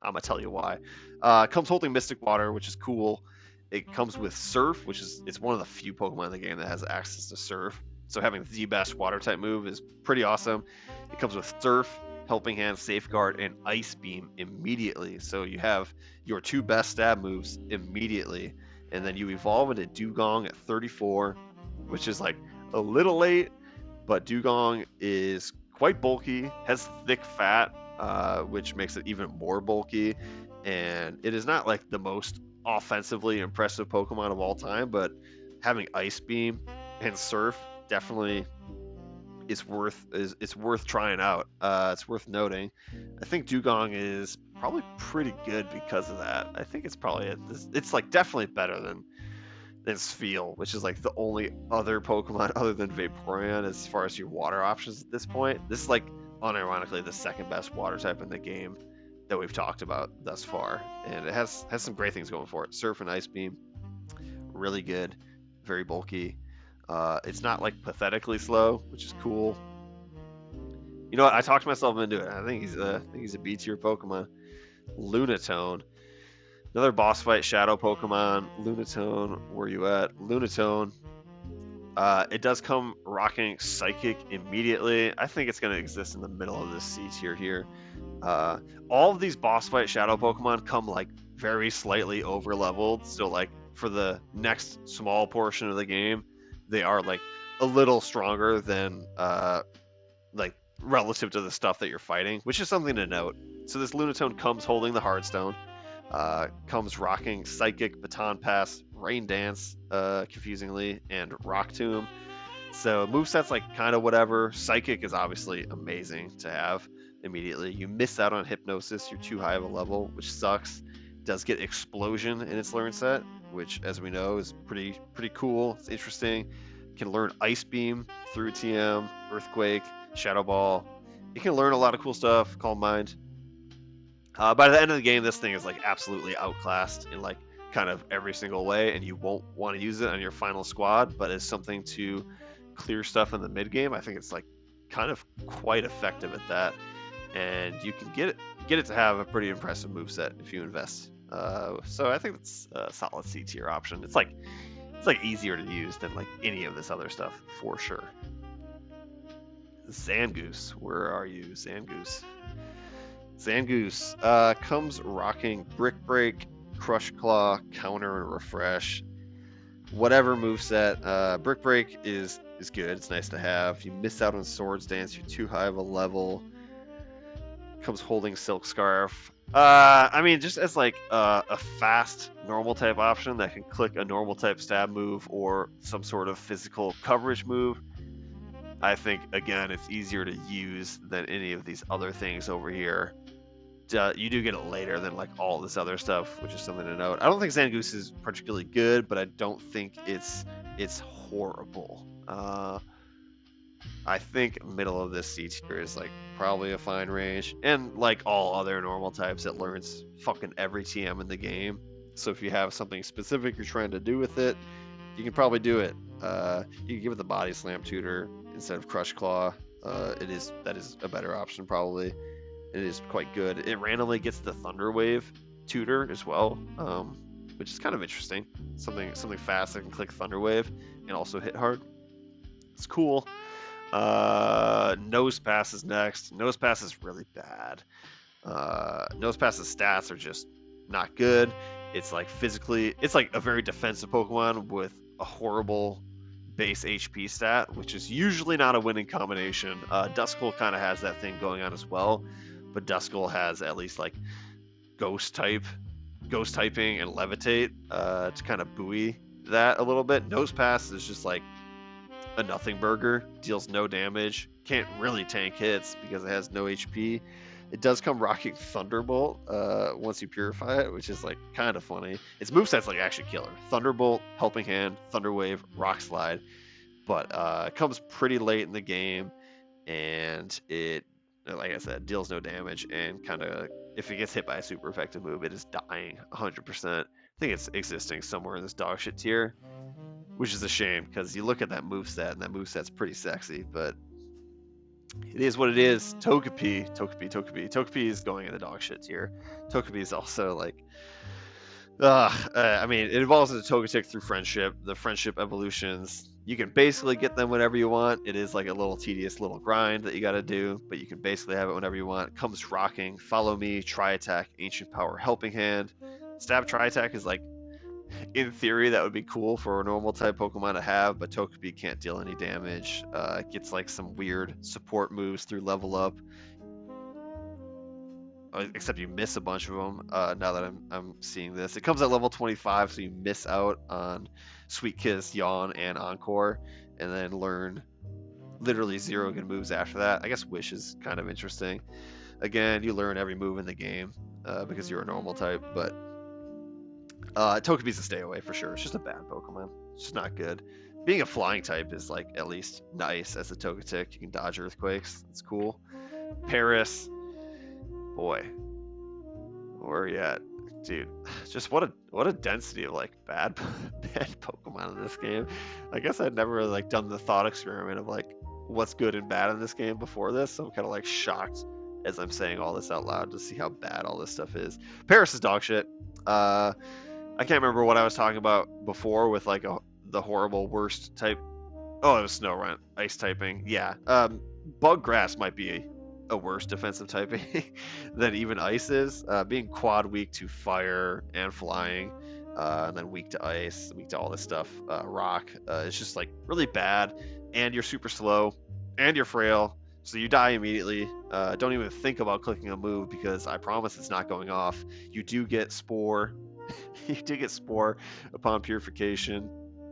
I'm gonna tell you why. It comes holding Mystic Water, which is cool. It comes with Surf, it's one of the few Pokemon in the game that has access to Surf. So having the best water type move is pretty awesome. It comes with Surf, Helping Hand, Safeguard, and Ice Beam immediately. So you have your 2 best stab moves immediately. And then you evolve into Dugong at 34, which is like a little late, but Dugong is quite bulky, has thick fat, which makes it even more bulky. And it is not like the most offensively impressive Pokemon of all time, but having Ice Beam and Surf definitely it's worth trying out. It's worth noting. I think Dugong is probably pretty good because of that. I think it's probably it's like definitely better than Spheal, which is like the only other Pokemon other than Vaporeon as far as your water options at this point. This is like unironically the second best water type in the game that we've talked about thus far, and it has some great things going for it. Surf and Ice Beam, really good, very bulky. It's not like pathetically slow, which is cool. You know what? I talked myself into it. I think he's a B tier Pokemon. Lunatone, another boss fight shadow Pokemon. Lunatone, where you at? Lunatone. It does come rocking Psychic immediately. I think it's going to exist in the middle of this C tier here. All of these boss fight shadow Pokemon come like very slightly over leveled, so like for the next small portion of the game, they are like a little stronger than like relative to the stuff that you're fighting, which is something to note. So this Lunatone comes holding the Hardstone, comes rocking Psychic, Baton Pass, Rain Dance, confusingly, and Rock Tomb. So moveset's like kind of whatever. Psychic is obviously amazing to have immediately. You miss out on Hypnosis, you're too high of a level, which sucks. does get Explosion in its learn set, which, as we know, is pretty cool. It's interesting. It can learn Ice Beam through TM, Earthquake, Shadow Ball. It can learn a lot of cool stuff. Calm Mind. By the end of the game, this thing is like absolutely outclassed in like kind of every single way, and you won't want to use it on your final squad. But as something to clear stuff in the mid game, I think it's like kind of quite effective at that, and you can get it to have a pretty impressive moveset if you invest. So I think it's a solid C tier option. It's like easier to use than like any of this other stuff for sure. Zangoose, where are you, Zangoose? Zangoose comes rocking Brick Break, Crush Claw, Counter, and Refresh. Whatever moveset. Brick Break is good. It's nice to have. You miss out on Swords Dance, you're too high of a level. Comes holding Silk Scarf. I mean, just as like a fast normal type option that can click a normal type stab move or some sort of physical coverage move, I think, again, it's easier to use than any of these other things over here. You do get it later than like all this other stuff, which is something to note. I don't think Zangoose is particularly good, but I don't think it's horrible. I think middle of this C tier is like probably a fine range, and like all other normal types, it learns fucking every TM in the game. So if you have something specific you're trying to do with it, you can probably do it. You can give it the Body Slam tutor instead of Crush Claw. That is a better option probably. It is quite good. It randomly gets the Thunder Wave tutor as well, which is kind of interesting. Something fast that can click Thunder Wave and also hit hard. It's cool. Nose Pass is next. Nose Pass is really bad. Nose Pass's stats are just not good. It's like physically, it's like a very defensive Pokemon with a horrible base HP stat, which is usually not a winning combination. Duskull kind of has that thing going on as well, but Duskull has at least like Ghost Typing and Levitate to kind of buoy that a little bit. Nose Pass is just like a nothing burger, deals no damage, can't really tank hits because it has no HP. It does come rocking Thunderbolt once you purify it, which is like kind of funny. Its moveset's like actually killer. Thunderbolt, Helping Hand, Thunder Wave, Rock Slide. But it comes pretty late in the game, and it, like I said, deals no damage, and kind of, if it gets hit by a super effective move, it is dying 100%. I think it's existing somewhere in this dogshit tier, which is a shame, because you look at that moveset, and that moveset's pretty sexy, but it is what it is. Togepi is going in the dogshit tier. Togepi is also like, I mean, it evolves into Togetic through friendship. The friendship evolutions, you can basically get them whenever you want. It is like a little tedious little grind that you got to do, but you can basically have it whenever you want. It comes rocking Follow Me, Tri-Attack, Ancient Power, Helping Hand. Stab Tri-Attack is like, in theory, that would be cool for a normal type Pokemon to have, but Togepi can't deal any damage. It gets like some weird support moves through level up, except you miss a bunch of them. Now that I'm seeing this, it comes at level 25, so you miss out on Sweet Kiss, Yawn, and Encore, and then learn literally 0 good moves after that. I guess Wish is kind of interesting. Again, you learn every move in the game because you're a normal type, but Togepi's a stay away for sure. It's just a bad Pokemon. It's just not good. Being a flying type is like at least nice as a Togetic. You can dodge earthquakes. It's cool. Paris, boy, where are you at, dude? Just what a density of like bad Pokemon in this game. I guess I'd never really like done the thought experiment of like what's good and bad in this game before this, so I'm kind of like shocked as I'm saying all this out loud to see how bad all this stuff is. Paris is dog shit. I can't remember what I was talking about before with like the horrible worst type. Oh, it was Snorunt, ice typing. Yeah. Bug Grass might be a worse defensive typing than even ice is. Being quad weak to fire and flying, and then weak to ice, weak to all this stuff. Rock. It's just like really bad, and you're super slow, and you're frail, so you die immediately. Don't even think about clicking a move because I promise it's not going off. You do get Spore. You do get Spore upon purification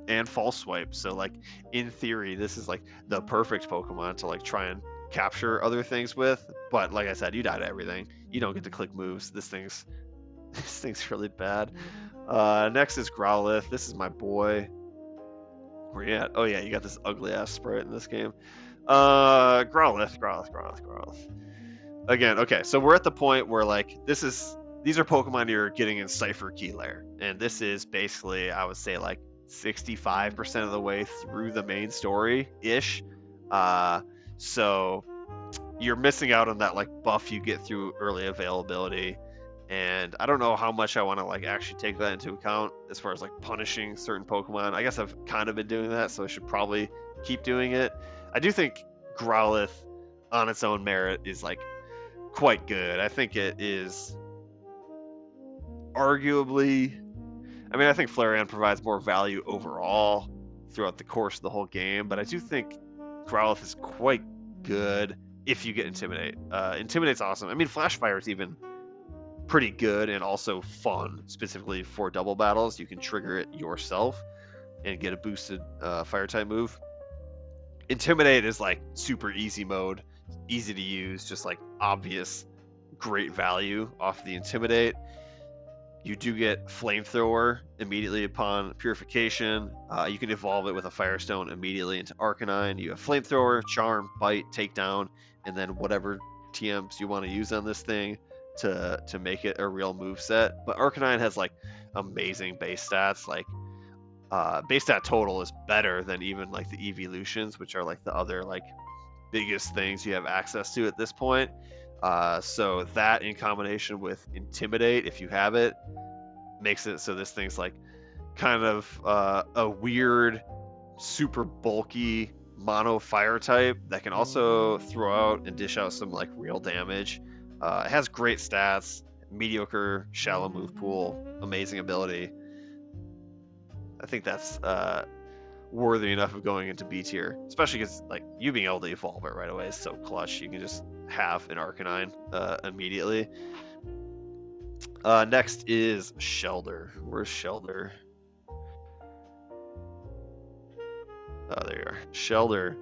and False Swipe. So like in theory, this is like the perfect Pokemon to like try and capture other things with. But like I said, you die to everything. You don't get to click moves. This thing's This thing's really bad. Next is Growlithe. This is my boy. Where you at? Oh yeah, you got this ugly ass sprite in this game. Growlithe. Again, okay, so we're at the point where like these are Pokemon you're getting in Cipher Key Layer, and this is basically I would say like 65% of the way through the main story ish. So you're missing out on that like buff you get through early availability, and I don't know how much I want to like actually take that into account as far as like punishing certain Pokemon. I guess I've kind of been doing that, so I should probably keep doing it. I do think Growlithe on its own merit is like quite good. I think it is arguably. I mean, I think Flareon provides more value overall throughout the course of the whole game, but I do think Growlithe is quite good if you get Intimidate. Intimidate's awesome. I mean, Flash Fire is even pretty good and also fun, specifically for double battles. You can trigger it yourself and get a boosted fire type move. Intimidate is like super easy mode, easy to use, just like obvious great value off the Intimidate. You do get Flamethrower immediately upon purification. You can evolve it with a Firestone immediately into Arcanine. You have Flamethrower, Charm, Bite, Takedown, and then whatever TMs you want to use on this thing to make it a real move set. But Arcanine has like amazing base stats. Like base stat total is better than even like the evolutions, which are like the other like biggest things you have access to at this point. So that in combination with Intimidate, if you have it, makes it so this thing's like kind of a weird, super bulky mono fire type that can also throw out and dish out some like real damage. It has great stats, mediocre shallow move pool, amazing ability. I think that's worthy enough of going into B tier, especially because like you being able to evolve it right away is so clutch. You can just have an Arcanine immediately. Next is Shelder. Where's Shelder? Oh, there you are. Shelder,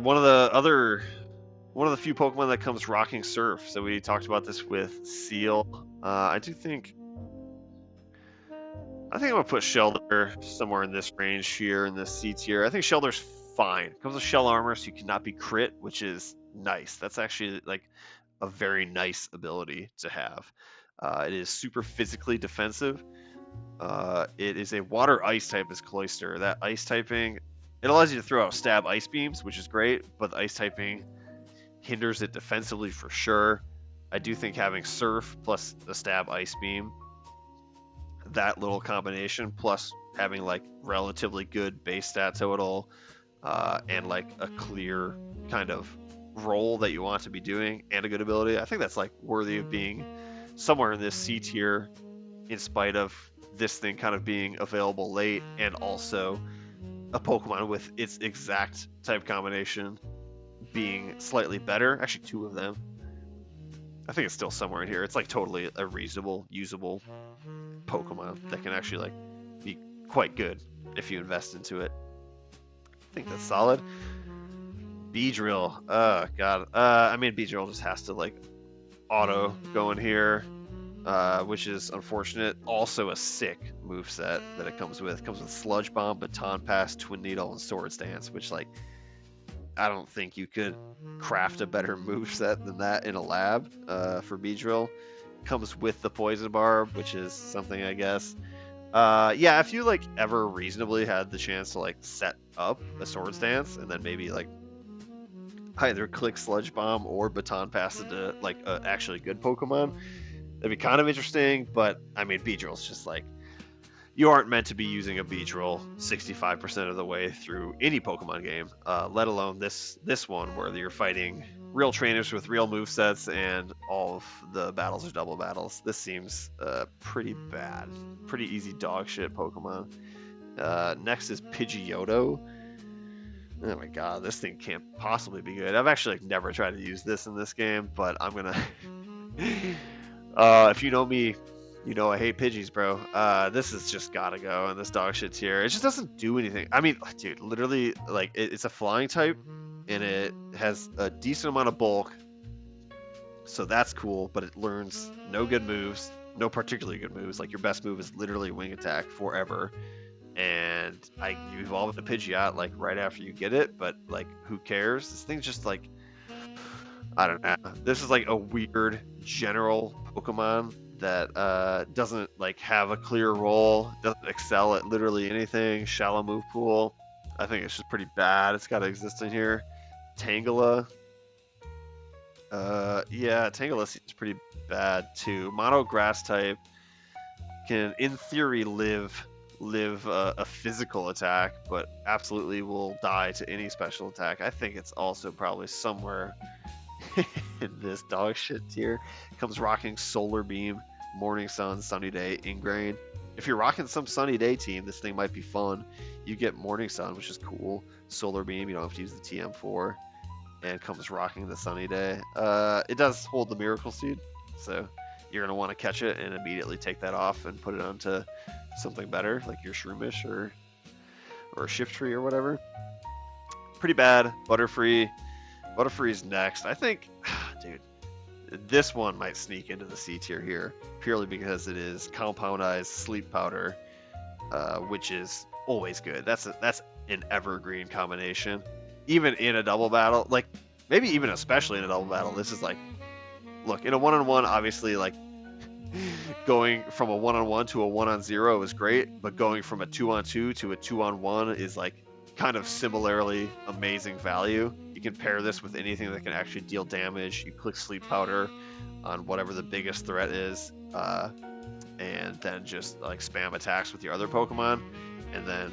one of the few Pokemon that comes rocking Surf. So we talked about this with Seal. I think I'm gonna put Shelder somewhere in this range here in this C tier. I think Shelder's fine. It comes with shell armor, so you cannot be crit, which is nice. That's actually like a very nice ability to have. It is super physically defensive. It is a water ice type as Cloyster. That ice typing, it allows you to throw out stab ice beams, which is great, but the ice typing hinders it defensively for sure. I do think having Surf plus the stab ice beam, that little combination, plus having like relatively good base stat total, and like a clear kind of role that you want to be doing and a good ability, I think that's like worthy of being somewhere in this C tier, in spite of this thing kind of being available late and also a Pokemon with its exact type combination being slightly better. Actually, two of them. I think it's still somewhere in here. It's like totally a reasonable, usable Pokemon that can actually like be quite good if you invest into it. I think that's solid. Beedrill. Oh god. I mean, Beedrill just has to like auto go in here, which is unfortunate. Also a sick moveset that it comes with. It comes with Sludge Bomb, Baton Pass, Twin Needle, and Swords Dance, which like I don't think you could craft a better moveset than that in a lab for Beedrill. Comes with the Poison Barb, which is something I guess. Yeah, if you like ever reasonably had the chance to like set up a Swords Dance and then maybe like either click Sludge Bomb or Baton Pass into like a actually good Pokemon, that'd be kind of interesting. But I mean, Beedrill's just like, you aren't meant to be using a Beedrill 65% of the way through any Pokemon game, let alone this one where you're fighting real trainers with real movesets and all of the battles are double battles. This seems pretty bad. Pretty easy dog shit Pokemon. Next is Pidgeotto. Oh my god, this thing can't possibly be good. I've actually like, never tried to use this in this game, but I'm gonna... if you know me, you know I hate Pidgeys, bro. This has just gotta go, and this dog shit tier. It just doesn't do anything. I mean, dude, literally, like, it's a flying type, and it has a decent amount of bulk, So that's cool, but it learns no good moves, no particularly good moves. Like your best move is literally wing attack forever. And you evolve the Pidgeot like right after you get it, but like who cares? This thing's just like, I don't know. This is like a weird general Pokemon that doesn't like have a clear role, doesn't excel at literally anything. Shallow move pool. I think it's just pretty bad. It's got to exist in here. Tangela. Yeah, Tangela seems pretty bad too. Mono grass type can, in theory, live a physical attack, but absolutely will die to any special attack. I think it's also probably somewhere in this dog shit tier. Comes rocking Solar Beam, Morning Sun, Sunny Day, Ingrain. If you're rocking some Sunny Day team, this thing might be fun. You get Morning Sun, which is cool. Solar Beam, you don't have to use the TM4. And comes rocking the Sunny Day. It does hold the Miracle Seed, so you're going to want to catch it and immediately take that off and put it onto something better, like your Shroomish or Shift Tree or whatever. Pretty bad. Butterfree. Butterfree's next. I think, dude, this one might sneak into the C tier here, purely because it is compoundized sleep powder, which is always good. That's an evergreen combination. Even in a double battle, like maybe even especially in a double battle, this is like, look, in a one-on-one, obviously, like going from a one-on-one to a one-on-0 is great, but going from a two-on-2 to a two-on-1 is like kind of similarly amazing value. You can pair this with anything that can actually deal damage. You click Sleep Powder on whatever the biggest threat is, and then just like spam attacks with your other Pokemon, and then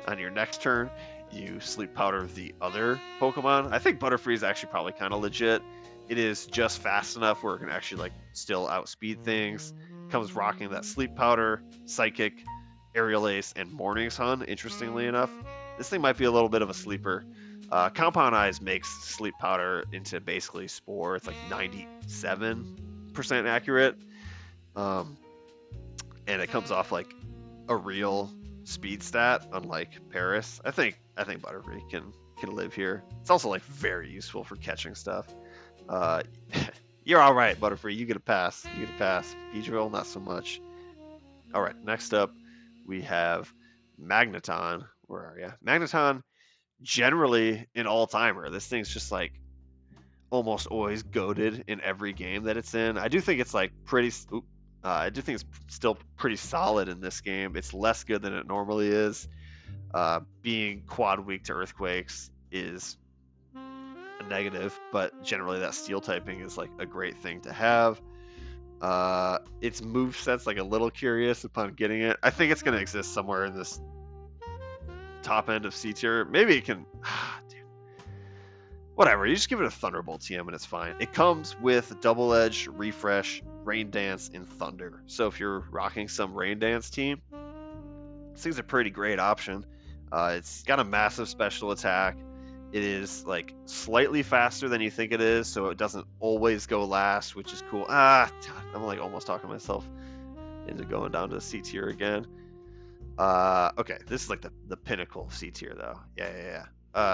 on your next turn, you Sleep Powder the other Pokemon. I think Butterfree is actually probably kind of legit. It is just fast enough where it can actually like still outspeed things. Comes rocking that Sleep Powder, Psychic, Aerial Ace, and Morning Sun. Interestingly enough, this thing might be a little bit of a sleeper. Compound Eyes makes Sleep Powder into basically Spore. It's like 97% accurate, and it comes off like a real speed stat, unlike Paris. I think Butterfree can live here. It's also like very useful for catching stuff. You're all right, Butterfree. You get a pass. Beedrill, not so much. All right, next up we have Magneton. Where are you? Magneton, generally an all-timer. This thing's just like almost always goated in every game that it's in. I do think it's like pretty. I do think it's still pretty solid in this game. It's less good than it normally is. Being quad weak to Earthquakes is a negative, but generally that Steel typing is like a great thing to have. Its moveset's like a little curious upon getting it. I think it's going to exist somewhere in this top end of C tier. Maybe it can... dude. Whatever, you just give it a Thunderbolt TM and it's fine. It comes with Double Edge, Refresh, Rain Dance, and Thunder. So if you're rocking some Rain Dance team, this thing's a pretty great option. It's got a massive special attack. It is like slightly faster than you think it is, so it doesn't always go last, which is cool. I'm like almost talking myself into going down to C tier again. Okay, this is like the pinnacle of C tier though. Yeah.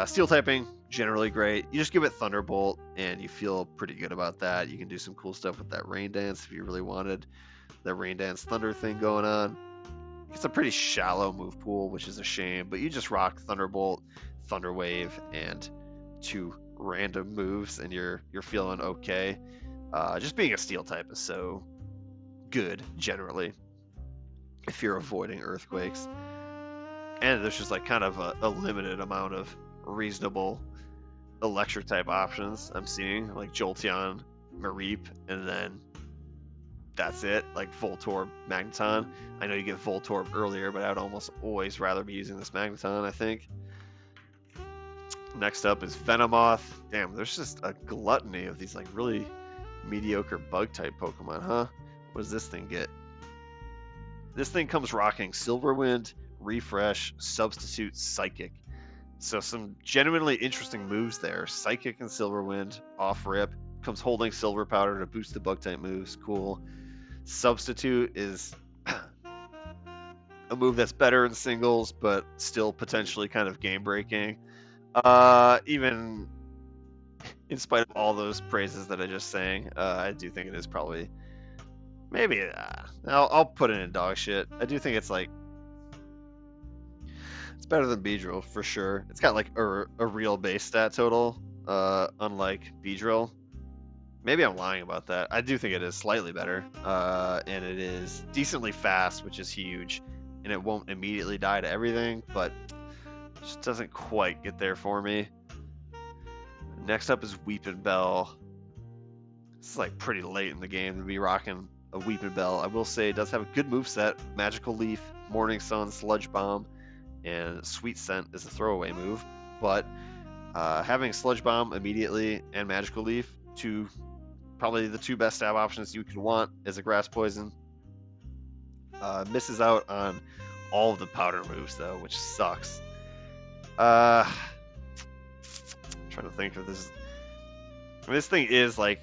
Steel typing, generally great. You just give it Thunderbolt and you feel pretty good about that. You can do some cool stuff with that Rain Dance if you really wanted the Rain Dance Thunder thing going on. It's a pretty shallow move pool, which is a shame, but you just rock Thunderbolt, Thunder Wave, and 2 random moves and you're feeling okay. Just being a Steel type is so good generally if you're avoiding Earthquakes. And there's just like kind of a limited amount of reasonable electric type options I'm seeing, like Jolteon, Mareep, and then that's it, like Voltorb, Magneton. I know you get Voltorb earlier, but I would almost always rather be using this Magneton, I think. Next up is Venomoth. Damn, there's just a gluttony of these like really mediocre bug type Pokemon, huh? What does this thing get? This thing comes rocking Silverwind, Refresh, Substitute, Psychic. So some genuinely interesting moves there. Psychic and Silverwind, off rip. Comes holding Silver Powder to boost the bug type moves. Cool. Substitute is a move that's better in singles, but still potentially kind of game breaking. Even in spite of all those praises that I just sang, I do think it is probably maybe. I'll put it in dog shit. I do think it's like it's better than Beedrill for sure. It's got like a real base stat total, unlike Beedrill. Maybe I'm lying about that. I do think it is slightly better, and it is decently fast, which is huge, and it won't immediately die to everything, but just doesn't quite get there for me. Next up is Weeping Bell. This is like pretty late in the game to be rocking a Weeping Bell. I will say it does have a good moveset. Magical Leaf, Morning Sun, Sludge Bomb, and Sweet Scent is a throwaway move. But having Sludge Bomb immediately and Magical Leaf, probably the two best stab options you could want as a grass poison. Misses out on all of the powder moves though, which sucks. I'm trying to think of this. This thing is like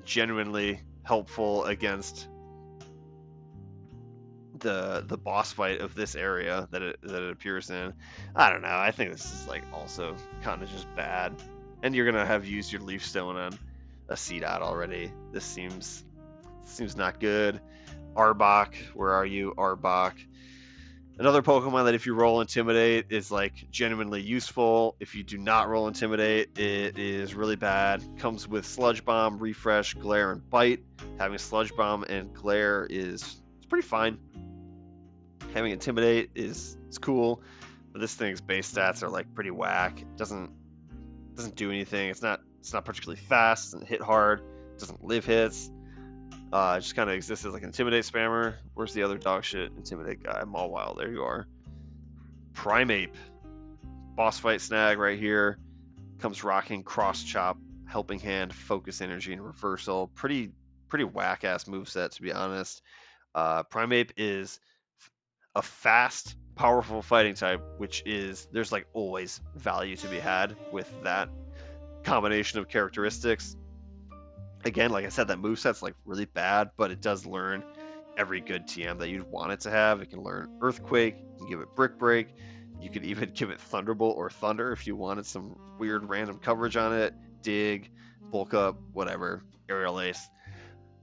genuinely helpful against the boss fight of this area that it appears in. I don't know. I think this is like also kind of just bad. And you're gonna have used your Leaf Stone on a C-Dot already. This seems not good. Arbok, where are you? Arbok. Another Pokemon that if you roll Intimidate is like genuinely useful. If you do not roll Intimidate, it is really bad. Comes with Sludge Bomb, Refresh, Glare, and Bite. Having Sludge Bomb and Glare it's pretty fine. Having Intimidate is cool, but this thing's base stats are like pretty whack. It doesn't do anything. It's not particularly fast. Doesn't hit hard. Doesn't live hits. It just kind of exists as like an Intimidate spammer. Where's the other dog shit Intimidate guy? Mawile, there you are. Primeape. Boss fight snag right here. Comes rocking Cross Chop, Helping Hand, Focus Energy, and Reversal. Pretty whack-ass moveset, to be honest. Primeape is a fast, powerful fighting type, which is, there's like always value to be had with that combination of characteristics. Again, like I said, that moveset's like really bad, but it does learn every good TM that you'd want it to have. It can learn Earthquake, you can give it Brick Break, you could even give it Thunderbolt or Thunder if you wanted some weird random coverage on it. Dig, Bulk Up, whatever, Aerial Ace.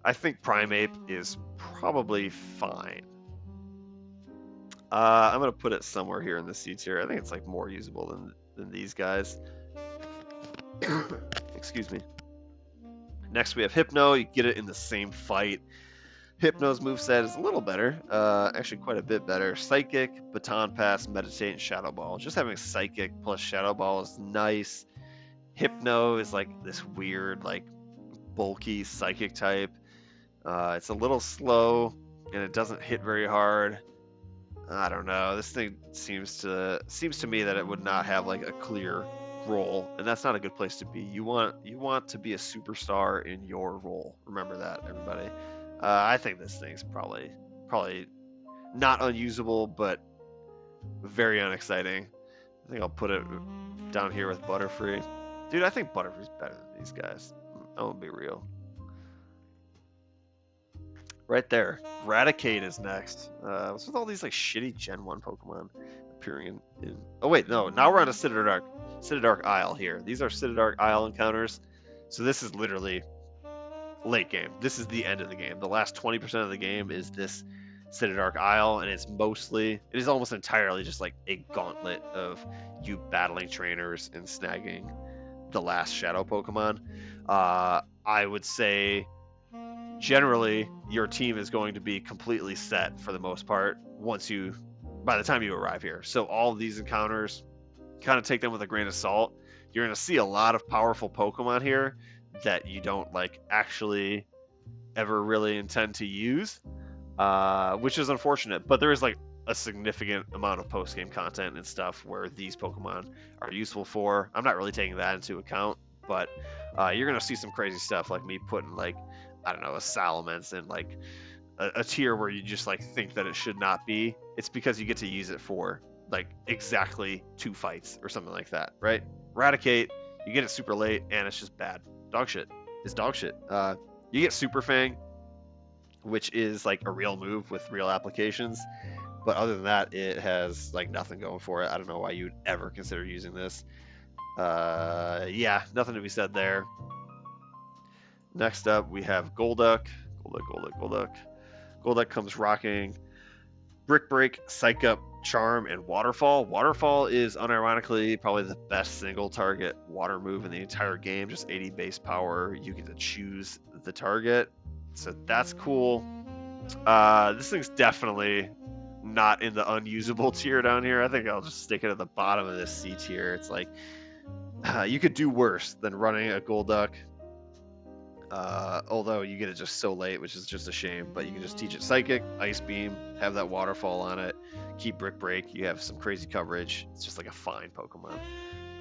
I think Primeape is probably fine. I'm going to put it somewhere here in the C tier. I think it's like more usable than these guys. Excuse me. Next we have Hypno. You get it in the same fight. Hypno's moveset is a little better, actually quite a bit better. Psychic, Baton Pass, Meditate, and Shadow Ball. Just having Psychic plus Shadow Ball is nice. Hypno is like this weird, like bulky Psychic type. It's a little slow and it doesn't hit very hard. I don't know. This thing seems to me that it would not have like a clear role, and that's not a good place to be. You want to be a superstar in your role. Remember that, everybody. I think this thing's probably not unusable, but very unexciting. I think I'll put it down here with Butterfree. Dude, I think Butterfree's better than these guys. I won't be real. Right there. Raticate is next. What's with all these like shitty Gen 1 Pokemon appearing in... Oh wait, no. Now we're on a Citydark Isle here. These are Citydark Isle encounters. So this is literally late game. This is the end of the game. The last 20% of the game is this Citydark Isle, and it is almost entirely just like a gauntlet of you battling trainers and snagging the last Shadow Pokemon. I would say generally your team is going to be completely set for the most part by the time you arrive here. So all of these encounters, kind of take them with a grain of salt. You're going to see a lot of powerful Pokemon here that you don't like actually ever really intend to use, which is unfortunate. But there is like a significant amount of post-game content and stuff where these Pokemon are useful for. I'm not really taking that into account, but you're going to see some crazy stuff like me putting like, I don't know, a Salamence in like a tier where you just like think that it should not be. It's because you get to use it for like exactly 2 fights or something like that, right? Raticate, you get it super late and it's just bad. Dog shit. It's dog shit. You get Super Fang, which is like a real move with real applications, but other than that, it has like nothing going for it. I don't know why you'd ever consider using this. Yeah, nothing to be said there. Next up, we have Golduck. Golduck comes rocking Brick Break, Psych Up, Charm, and Waterfall. Waterfall is unironically probably the best single target water move in the entire game. Just 80 base power. You get to choose the target. So that's cool. This thing's definitely not in the unusable tier down here. I think I'll just stick it at the bottom of this C tier. It's like, you could do worse than running a Golduck. Although you get it just so late, which is just a shame. But you can just teach it Psychic, Ice Beam, have that Waterfall on it, keep Brick Break. You have some crazy coverage. It's just like a fine Pokemon.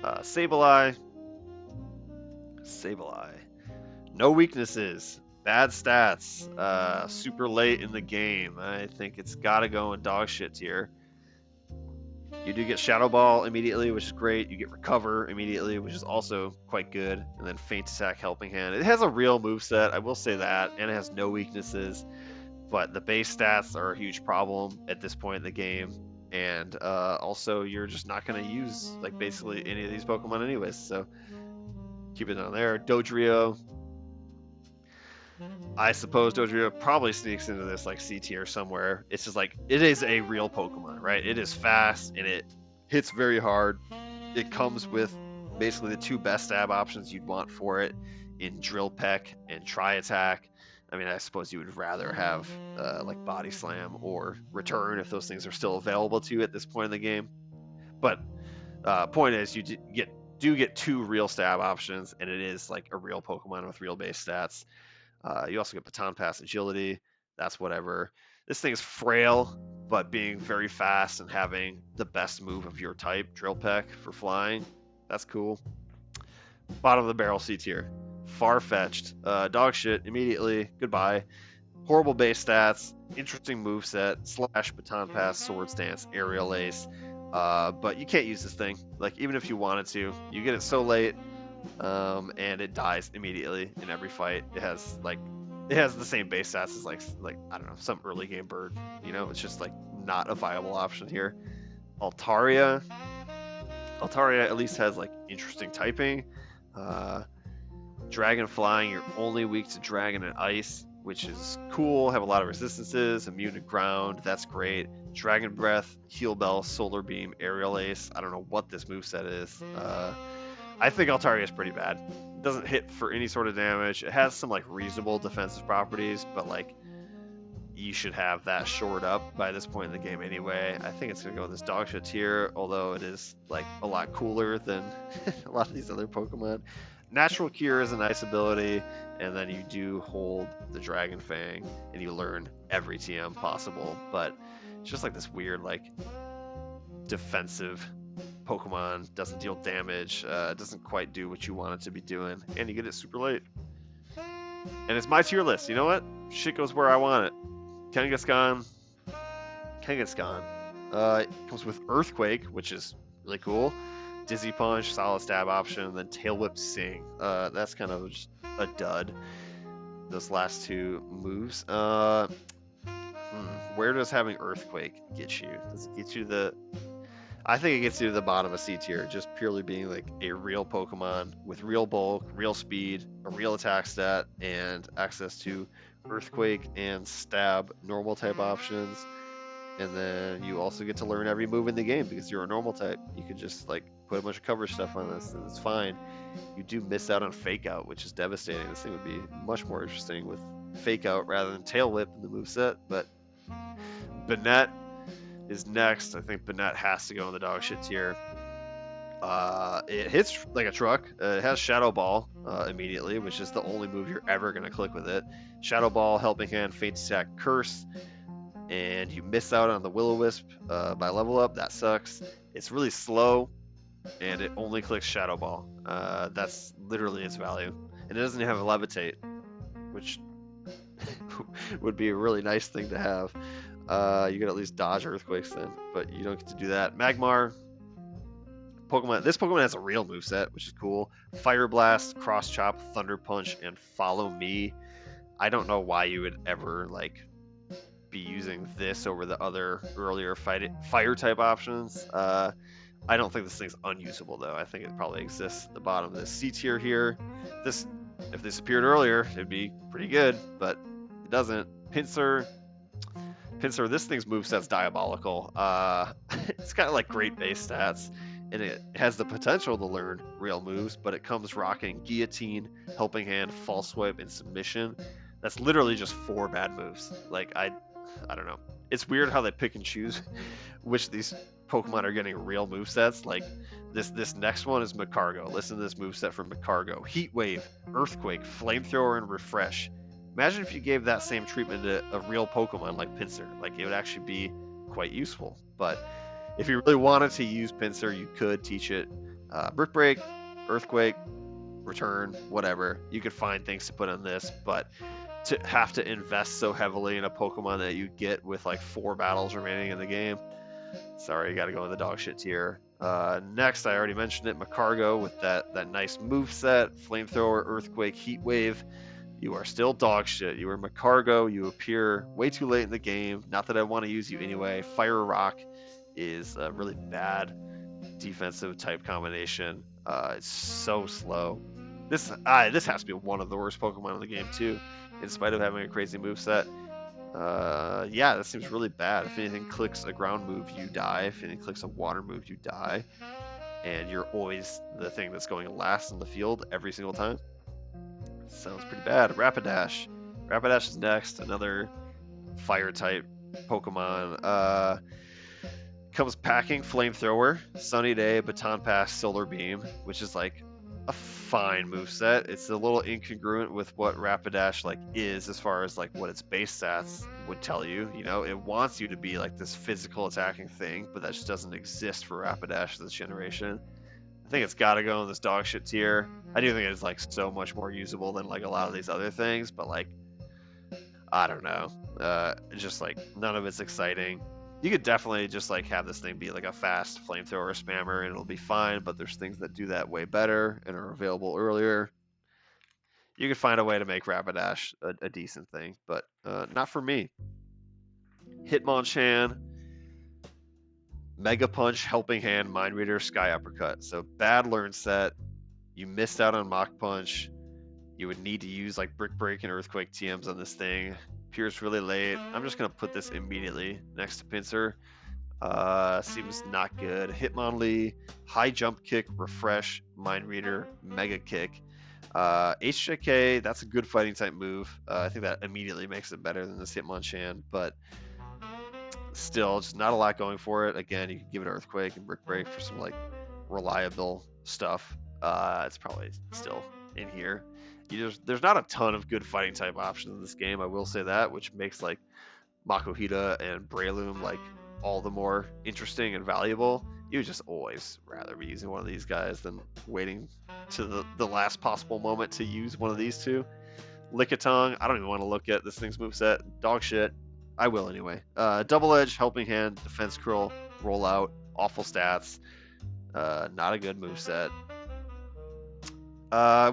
Sableye. No weaknesses. Bad stats. Super late in the game. I think it's got to go in dog shit tier. You do get Shadow Ball immediately, which is great. You get Recover immediately, which is also quite good. And then Feint Attack, Helping Hand. It has a real moveset, I will say that, and it has no weaknesses. But the base stats are a huge problem at this point in the game. And also, you're just not going to use, like, basically any of these Pokemon anyways. So, keep it down there. Dodrio. I suppose Dodrio probably sneaks into this like C tier somewhere. It's just like, it is a real Pokemon, right? It is fast and it hits very hard. It comes with basically the two best stab options you'd want for it in Drill Peck and Tri Attack. I mean, I suppose you would rather have like Body Slam or Return if those things are still available to you at this point in the game. But point is, you do get two real stab options, and it is like a real Pokemon with real base stats. You also get Baton Pass Agility. That's whatever. This thing is frail, but being very fast and having the best move of your type, Drill Peck, for flying, that's cool. Bottom of the barrel C tier. Far-fetched. Dog shit immediately. Goodbye. Horrible base stats. Interesting moveset. Slash, Baton Pass, Swords Dance, Aerial Ace. But you can't use this thing. Like, even if you wanted to. You get it so late. And it dies immediately in every fight. It has the same base stats as like I don't know, some early game bird. You know, it's just like not a viable option here. Altaria at least has like interesting typing. Dragon Flying, you're only weak to Dragon and Ice, which is cool. Have a lot of resistances, immune to ground, that's great. Dragon Breath, Heal Bell, Solar Beam, Aerial Ace. I don't know what this moveset is. I think Altaria is pretty bad. It doesn't hit for any sort of damage. It has some like reasonable defensive properties, but like you should have that shored up by this point in the game anyway. I think it's gonna go in this dog shit tier, although it is like a lot cooler than a lot of these other Pokemon. Natural Cure is a nice ability, and then you do hold the Dragon Fang, and you learn every TM possible, but it's just like this weird like defensive Pokemon, doesn't deal damage, doesn't quite do what you want it to be doing, and you get it super late. And it's my tier list. You know what? Shit goes where I want it. Kangaskhan. It comes with Earthquake, which is really cool. Dizzy Punch, solid stab option, and then Tail Whip Sing. That's kind of just a dud. Those last two moves. Where does having Earthquake get you? Does it get you the... I think it gets you to the bottom of C tier, just purely being like a real Pokemon with real bulk, real speed, a real attack stat, and access to Earthquake and Stab normal type options. And then you also get to learn every move in the game because you're a normal type. You can just like put a bunch of coverage stuff on this and it's fine. You do miss out on Fake Out, which is devastating. This thing would be much more interesting with Fake Out rather than Tail Whip in the moveset. But Banette is next. I think Banette has to go in the dog shit tier. It hits like a truck. It has Shadow Ball immediately, which is the only move you're ever going to click with it. Shadow Ball, Helping Hand, Feint Attack, Curse. And you miss out on the Will-O-Wisp by level up. That sucks. It's really slow, and it only clicks Shadow Ball. That's literally its value. And it doesn't have a Levitate, which would be a really nice thing to have. You can at least dodge Earthquakes then, but you don't get to do that. Magmar. This Pokemon has a real moveset, which is cool. Fire Blast, Cross Chop, Thunder Punch, and Follow Me. I don't know why you would ever like be using this over the other earlier fire type options. I don't think this thing's unusable though. I think it probably exists at the bottom of this C tier here. This, if this appeared earlier, it'd be pretty good, but it doesn't. Pinsir, this thing's moveset's diabolical. It's got like great base stats, and it has the potential to learn real moves, but it comes rocking Guillotine, Helping Hand, False Swipe, and Submission. That's literally just 4 bad moves. Like, I don't know. It's weird how they pick and choose which of these Pokemon are getting real movesets. Like, this next one is Macargo. Listen to this moveset from Macargo. Heat Wave, Earthquake, Flamethrower, and Refresh. Imagine if you gave that same treatment to a real Pokemon like Pinsir. Like, it would actually be quite useful. But if you really wanted to use Pinsir, you could teach it Brick Break, Earthquake, Return, whatever. You could find things to put on this, but to have to invest so heavily in a Pokemon that you get with like 4 battles remaining in the game, sorry, you got to go in the dog shit tier. Next, I already mentioned it, Macargo with that nice moveset, Flamethrower, Earthquake, Heat Wave. You are still dog shit. You are Macargo. You appear way too late in the game. Not that I want to use you anyway. Fire Rock is a really bad defensive type combination. It's so slow. This has to be one of the worst Pokemon in the game too, in spite of having a crazy moveset. Yeah, that seems really bad. If anything clicks a ground move, you die. If anything clicks a water move, you die. And you're always the thing that's going last in the field every single time. Sounds pretty bad. Rapidash. Rapidash is next. Another fire type Pokemon. Comes packing Flamethrower, Sunny Day, Baton Pass, Solar Beam, which is like a fine moveset. It's a little incongruent with what Rapidash like is as far as like what its base stats would tell you. You know, it wants you to be like this physical attacking thing, but that just doesn't exist for Rapidash this generation. I think it's got to go in this dog shit tier. I do think it's like so much more usable than like a lot of these other things, but like, I don't know. Just like none of it's exciting. You could definitely just like have this thing be like a fast Flamethrower spammer and it'll be fine, but there's things that do that way better and are available earlier. You could find a way to make Rapidash a decent thing, but not for me. Hitmonchan, Mega Punch, Helping Hand, Mind Reader, Sky Uppercut. So bad learn set. You missed out on Mach Punch. You would need to use like Brick Break and Earthquake TMs on this thing. Appears really late. I'm just going to put this immediately next to Pinsir. Seems not good. Hitmonlee, High Jump Kick, Refresh, Mind Reader, Mega Kick. HJK, that's a good fighting type move. I think that immediately makes it better than this Hitmonchan, but still, just not a lot going for it. Again, you can give it Earthquake and Brick Break for some like reliable stuff. It's probably still in here. There's not a ton of good fighting type options in this game, I will say that, which makes like Makuhita and Breloom like all the more interesting and valuable. You would just always rather be using one of these guys than waiting to the last possible moment to use one of these two. Lickitung, I don't even want to look at this thing's moveset. Dog shit. I will anyway. Double Edge, Helping Hand, Defense Curl, Rollout, awful stats. Not a good moveset.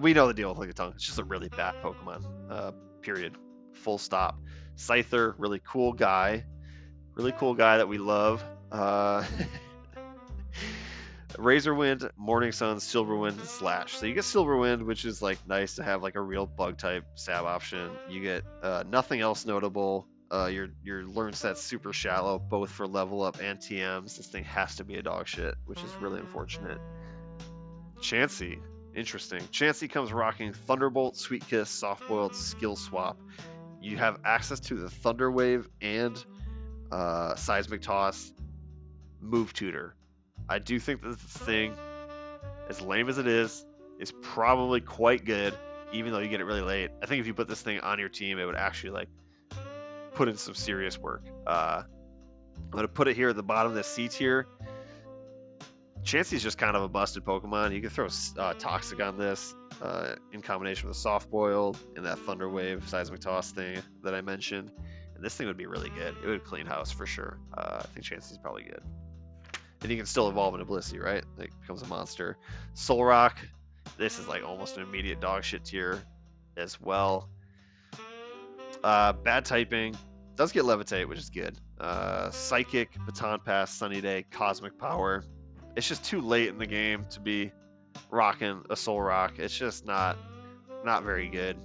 We know the deal with Lickitung. It's just a really bad Pokemon. Period. Full stop. Scyther, really cool guy. Really cool guy that we love. Razorwind, Morning Sun, Silverwind, and Slash. So you get Silverwind, which is like nice to have like a real bug type stab option. You get nothing else notable. Your learn set's super shallow, both for level up and TMs. This thing has to be a dog shit, which is really unfortunate. Chansey, interesting. Chansey comes rocking Thunderbolt, Sweet Kiss, Soft Boiled, Skill Swap. You have access to the Thunder Wave and Seismic Toss, Move Tutor. I do think that this thing, as lame as it is probably quite good, even though you get it really late. I think if you put this thing on your team, it would actually like put in some serious work. I'm gonna put it here at the bottom of this C tier. Chansey's just kind of a busted Pokemon. You can throw Toxic on this in combination with a Soft Boiled and that Thunder Wave Seismic Toss thing that I mentioned. And this thing would be really good. It would clean house for sure. I think Chansey's probably good. And you can still evolve into Blissey, right? It becomes a monster. Solrock, this is like almost an immediate dog shit tier as well. Bad typing. Does get Levitate, which is good. Psychic, Baton Pass, Sunny Day, Cosmic Power. It's just too late in the game to be rocking a Soul Rock. It's just not very good.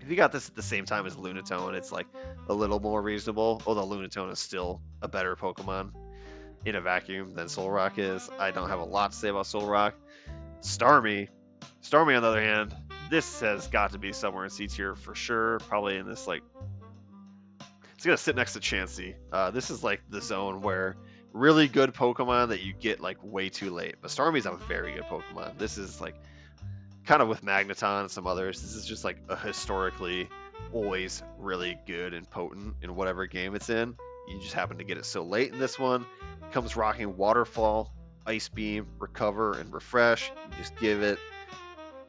If you got this at the same time as Lunatone, it's like a little more reasonable. Although Lunatone is still a better Pokemon in a vacuum than Solrock is. I don't have a lot to say about Solrock. Starmie, on the other hand, this has got to be somewhere in C tier for sure. Probably in this like, it's gonna sit next to Chansey. This is like the zone where really good Pokemon that you get like way too late. But Starmie's a very good Pokemon. This is like kind of with Magneton and some others. This is just like a historically always really good and potent in whatever game it's in. You just happen to get it so late in this one. It comes rocking Waterfall, Ice Beam, Recover, and Refresh. You just give it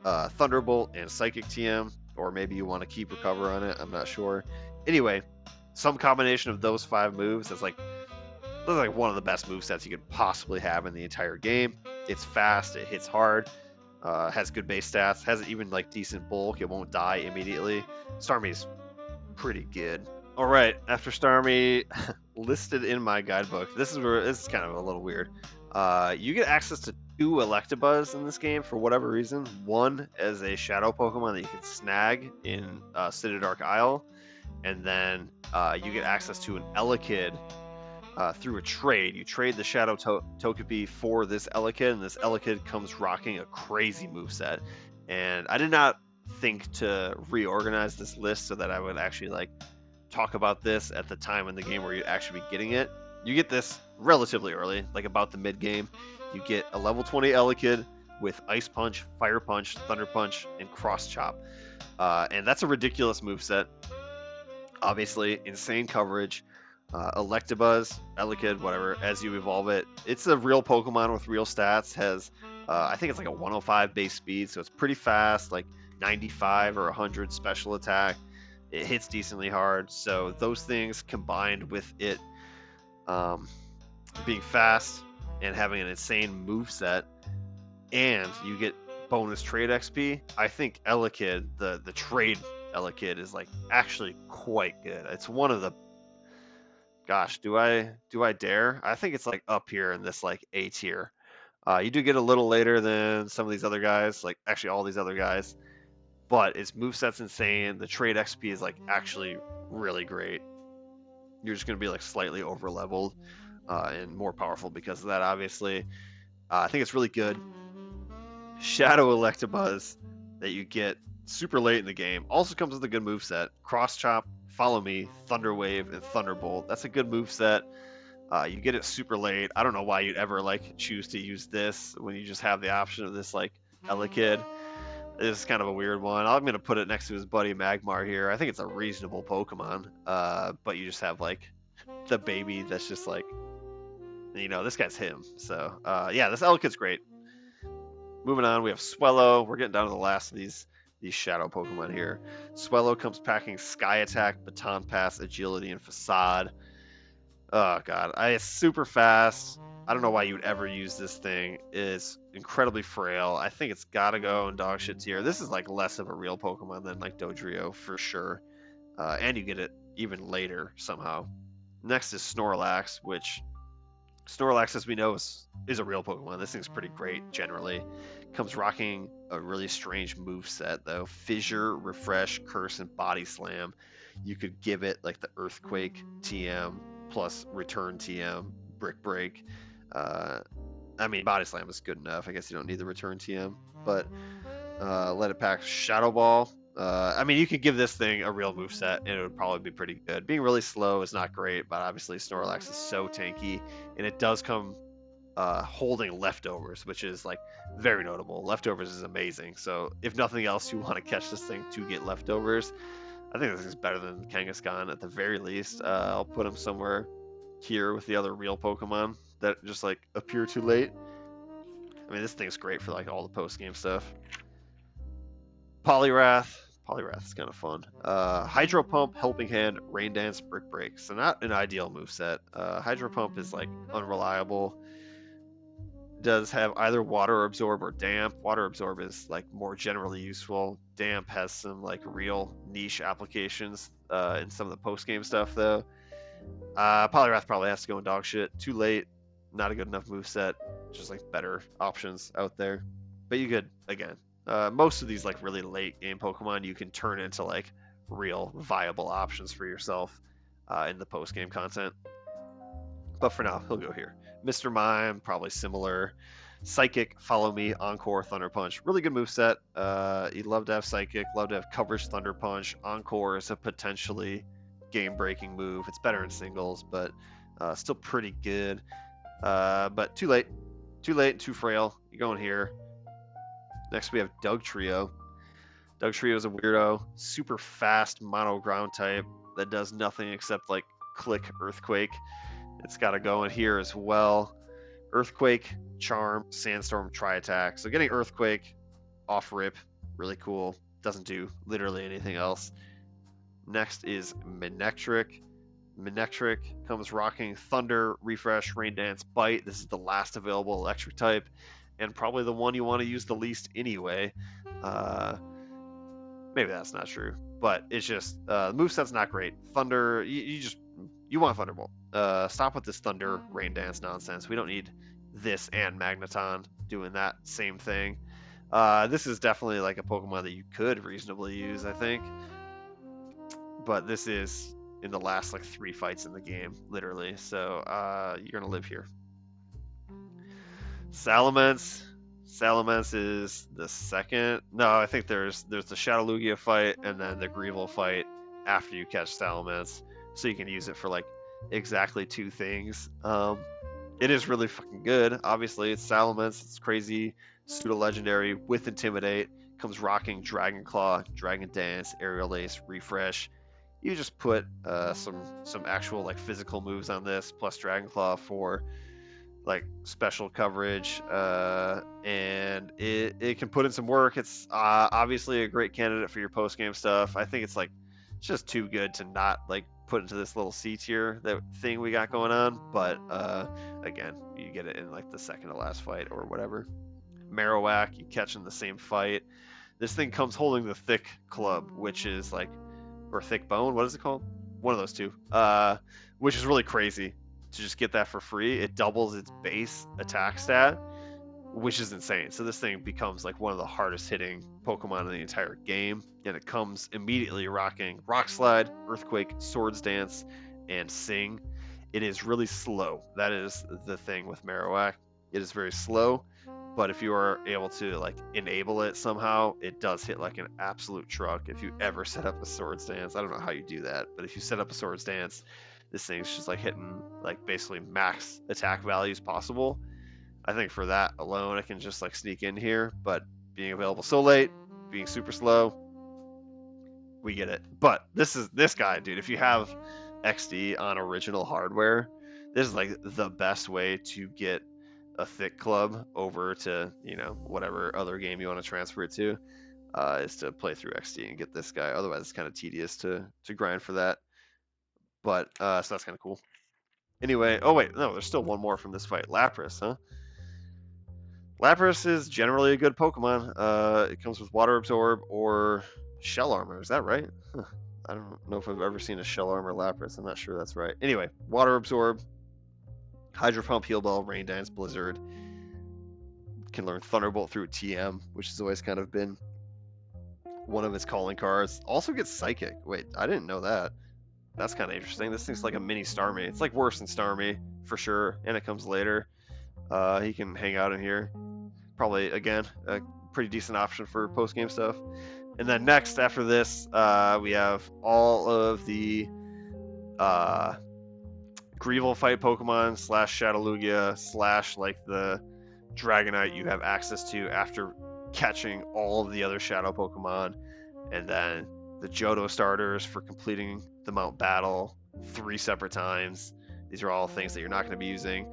Thunderbolt and Psychic TM, or maybe you want to keep Recover on it. I'm not sure. Anyway, some combination of those 5 moves is like one of the best movesets you could possibly have in the entire game. It's fast, it hits hard, has good base stats, has even like decent bulk. It won't die immediately. Starmie's pretty good. All right, after Starmie, listed in my guidebook, this is kind of a little weird. You get access to 2 Electabuzz in this game for whatever reason. One as a Shadow Pokemon that you can snag in Citydark Isle, and then you get access to an Elekid through a trade. You trade the Shadow Togepi for this Elekid, and this Elekid comes rocking a crazy moveset. And I did not think to reorganize this list so that I would actually like talk about this at the time in the game where you'd actually be getting it. You get this relatively early, like about the mid game. You get a level 20 Elekid with Ice Punch, Fire Punch, Thunder Punch, and Cross Chop. And that's a ridiculous moveset. Obviously, insane coverage. Electabuzz, Elekid, whatever, as you evolve it. It's a real Pokemon with real stats. Has, I think it's like a 105 base speed, so it's pretty fast, like 95 or 100 special attack. It hits decently hard. So those things combined with it being fast and having an insane moveset, and you get bonus trade XP. I think Elekid, the trade Elekid, is like actually quite good. It's one of the, gosh, do I dare? I think it's like up here in this like A tier. You do get a little later than some of these other guys, like actually all these other guys, but its moveset's insane. The trade XP is like actually really great. You're just gonna be like slightly over leveled and more powerful because of that, obviously. I think it's really good. Shadow Electabuzz that you get super late in the game also comes with a good moveset. Cross Chop, Follow Me, Thunder Wave, and Thunderbolt. That's a good moveset. You get it super late. I don't know why you'd ever like choose to use this when you just have the option of this like Elekid. This is kind of a weird one. I'm gonna put it next to his buddy Magmar here. I think it's a reasonable Pokemon, but you just have like the baby that's just like, you know, this guy's him. So yeah, this Elekid's great. Moving on, we have Swellow. We're getting down to the last of these Shadow Pokemon here. Swellow comes packing Sky Attack, Baton Pass, Agility, and Facade. Oh god, it's super fast. I don't know why you would ever use this thing. It's incredibly frail. I think it's gotta go in dog shit tier. This is like less of a real Pokemon than like Dodrio for sure. And you get it even later somehow. Next is Snorlax, which Snorlax, as we know, is a real Pokemon. This thing's pretty great generally. Comes rocking a really strange moveset though. Fissure, Refresh, Curse, and Body Slam. You could give it like the Earthquake TM plus Return TM, Brick Break. I mean, Body Slam is good enough. I guess you don't need the Return TM, but let it pack Shadow Ball. I mean, you could give this thing a real moveset and it would probably be pretty good. Being really slow is not great, but obviously Snorlax is so tanky, and it does come holding Leftovers, which is like very notable. Leftovers is amazing. So if nothing else, you want to catch this thing to get Leftovers. I think this is better than Kangaskhan at the very least. I'll put him somewhere here with the other real Pokemon that just like appear too late. I mean, this thing's great for like all the post-game stuff. Poliwrath is kind of fun. Hydro Pump, Helping Hand, Rain Dance, Brick Break. So not an ideal moveset. Hydro Pump is like unreliable. Does have either Water Absorb or Damp. Water Absorb is like more generally useful. Damp has some like real niche applications in some of the post-game stuff though. Poliwrath probably has to go in dog shit. Too late. not a good enough moveset. Just like better options out there. But you could, again, most of these like really late game Pokemon you can turn into like real viable options for yourself in the post game content. But for now, he'll go here. Mr. Mime, probably similar. Psychic, Follow Me, Encore, Thunder Punch. Really good moveset. You'd love to have Psychic, love to have Coverage, Thunder Punch. Encore is a potentially game-breaking move. It's better in singles, but still pretty good. But too late. Too late and too frail. You're going here. Next we have Doug Trio. Doug Trio is a weirdo. Super fast mono ground type that does nothing except like click Earthquake. It's got to go in here as well. Earthquake, Charm, Sandstorm, Tri-Attack. So getting Earthquake off rip, really cool. Doesn't do literally anything else. Next is Manectric. Manectric comes rocking Thunder, Refresh, Rain Dance, Bite. This is the last available electric type, and probably the one you want to use the least anyway. Maybe that's not true, but it's just the moveset's not great. Thunder, you want Thunderbolt. Stop with this Thunder Rain Dance nonsense. We don't need this and Magneton doing that same thing. This is definitely like a Pokemon that you could reasonably use, I think. But this is in the last like 3 fights in the game, literally. So you're gonna live here. Salamence. Salamence is the second. No, I think there's the Shadowlugia fight and then the Greevil fight after you catch Salamence. So you can use it for like exactly 2 things. It is really fucking good. Obviously, it's Salamence. It's crazy, pseudo legendary with Intimidate. Comes rocking Dragon Claw, Dragon Dance, Aerial Ace, Refresh. You just put some actual like physical moves on this, plus Dragon Claw for like special coverage, and it can put in some work. It's obviously a great candidate for your post game stuff. I think it's just too good to not like put into this little C tier that thing we got going on. But again, you get it in like the second to last fight or whatever. Marowak, you catch in the same fight. This thing comes holding the Thick Club, which is like, or Thick Bone, what is it called? One of those two, which is really crazy to just get that for free. It doubles its base attack stat, which is insane. So this thing becomes like one of the hardest hitting Pokemon in the entire game, and it comes immediately rocking Rock Slide, Earthquake, Swords Dance, and Sing. It is really slow. That is the thing with Marowak. It is very slow, but if you are able to like enable it somehow, it does hit like an absolute truck. If you ever set up a Swords Dance, I don't know how you do that, but if you set up a Swords Dance, this thing's just like hitting like basically max attack values possible. I think for that alone, I can just like sneak in here, but being available so late, being super slow, we get it. But this guy, dude, if you have XD on original hardware, this is like the best way to get a Thick Club over to, whatever other game you want to transfer it to, is to play through XD and get this guy. Otherwise, it's kind of tedious to grind for that. But so that's kind of cool. Anyway, oh wait, no, there's still one more from this fight. Lapras, huh? Lapras is generally a good Pokemon. It comes with Water Absorb or Shell Armor. Is that right? Huh. I don't know if I've ever seen a Shell Armor Lapras. I'm not sure that's right. Anyway, Water Absorb, Hydro Pump, Heal Bell, Rain Dance, Blizzard. Can learn Thunderbolt through TM, which has always kind of been one of its calling cards. Also gets Psychic. Wait, I didn't know that. That's kind of interesting. This thing's like a mini Starmie. It's like worse than Starmie, for sure, and it comes later. He can hang out in here. Probably, again, a pretty decent option for post-game stuff. And then next, after this, we have all of the Greevil fight Pokemon / Shadowlugia / like the Dragonite you have access to after catching all of the other Shadow Pokemon. And then the Johto starters for completing the Mount Battle 3 separate times. These are all things that you're not going to be using.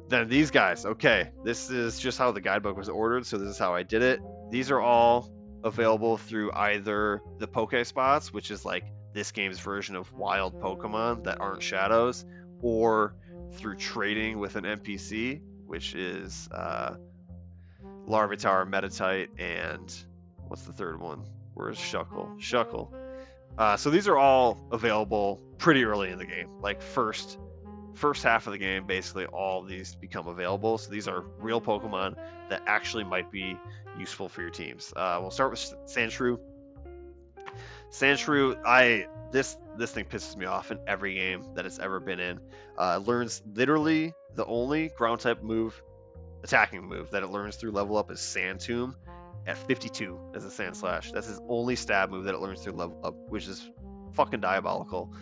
Then these guys, okay, this is just how the guidebook was ordered, so this is how I did it. These are all available through either the Pokespots, which is like this game's version of wild Pokemon that aren't shadows, or through trading with an NPC, which is Larvitar, Meditite, and what's the third one? Where's Shuckle? Shuckle. So these are all available pretty early in the game, like first first half of the game, basically all of these become available. So these are real Pokemon that actually might be useful for your teams. We'll start with Sandshrew. Sandshrew, this thing pisses me off in every game that it's ever been in. Learns literally the only ground type move, attacking move that it learns through level up is Sand Tomb at 52 as a Sand Slash. That's his only stab move that it learns through level up, which is fucking diabolical.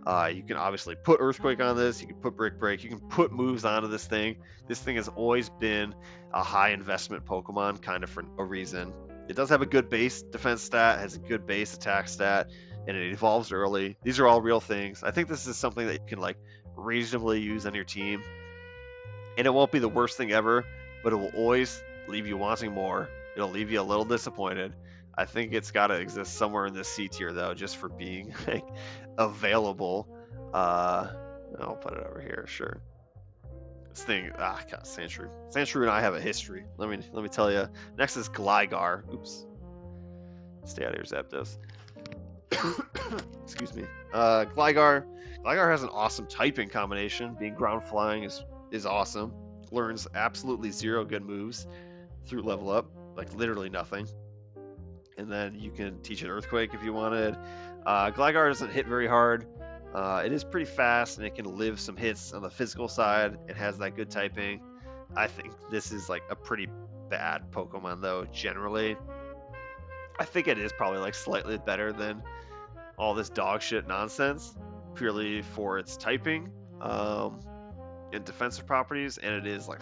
You can obviously put Earthquake on this. You can put Brick Break. You can put moves onto this thing. This thing has always been a high investment Pokemon, kind of for a reason. It does have a good base defense stat, has a good base attack stat, and it evolves early. These are all real things. I think this is something that you can like reasonably use on your team, and it won't be the worst thing ever, but it will always leave you wanting more. It'll leave you a little disappointed. I think it's got to exist somewhere in this C tier though, just for being like available. I'll put it over here, sure. This thing, God, Sandshrew. Sandshrew and I have a history. Let me tell you. Next is Gligar. Oops. Stay out of here, Zapdos. Excuse me. Gligar. Gligar has an awesome typing combination. Being ground flying is awesome. Learns absolutely zero good moves through level up, like literally nothing. And then you can teach it Earthquake if you wanted. Gligar doesn't hit very hard. It is pretty fast, and it can live some hits on the physical side. It has that good typing. I think this is like a pretty bad Pokemon, though, generally. I think it is probably like slightly better than all this dog shit nonsense, purely for its typing and defensive properties, and it is like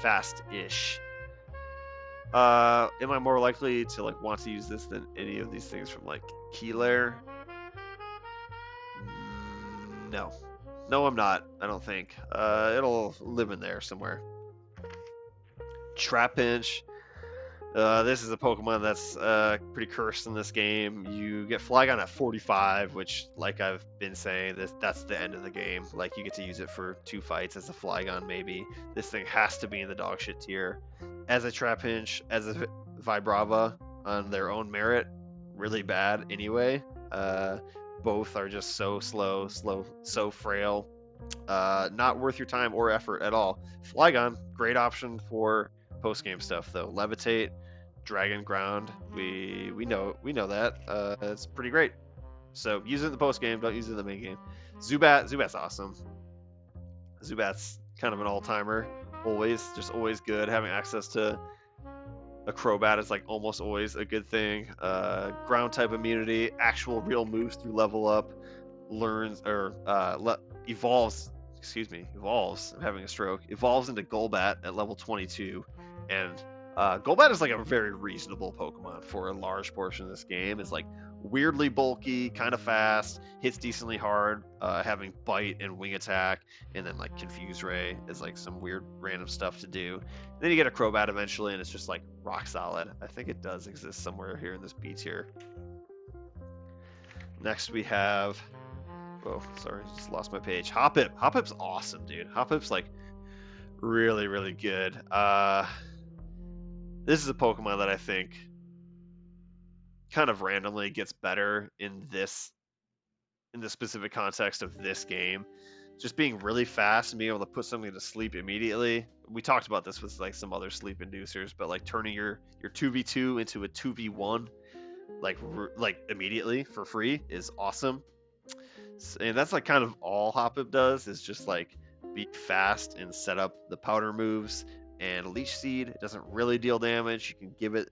fast-ish. Am I more likely to like want to use this than any of these things from like Keylare? No, I'm not. I don't think. It'll live in there somewhere. Trapinch. This is a Pokemon that's pretty cursed in this game. You get Flygon at 45, which, like I've been saying, that's the end of the game. Like, you get to use it for 2 fights as a Flygon, maybe. This thing has to be in the dogshit tier. As a Trapinch, as a Vibrava, on their own merit, really bad anyway. Both are just so slow, so frail. Not worth your time or effort at all. Flygon, great option for post-game stuff though. Levitate, Dragon Ground, we know that. It's pretty great. So use it in the post-game, don't use it in the main game. Zubat's awesome. Zubat's kind of an all-timer. Always good. Having access to a Crobat is like almost always a good thing. Ground type immunity, actual real moves through level up, learns or evolves. I'm having a stroke. Evolves into Golbat at level 22, and Golbat is like a very reasonable Pokemon for a large portion of this game. It's like weirdly bulky, kind of fast, hits decently hard, having Bite and Wing Attack, and then like Confuse Ray is like some weird random stuff to do. And then you get a Crobat eventually, and it's just like rock solid. I think it does exist somewhere here in this B tier. Next we have, oh sorry, just lost my page. Hoppip. Hoppip's awesome, dude. Hoppip's like really good. This is a Pokemon that I think kind of randomly gets better in the specific context of this game. Just being really fast and being able to put something to sleep immediately. We talked about this with like some other sleep inducers, but like turning your 2v2 into a 2v1 like immediately for free is awesome. And that's like kind of all Hoppip does, is just like be fast and set up the powder moves. And Leech Seed, it doesn't really deal damage. You can give it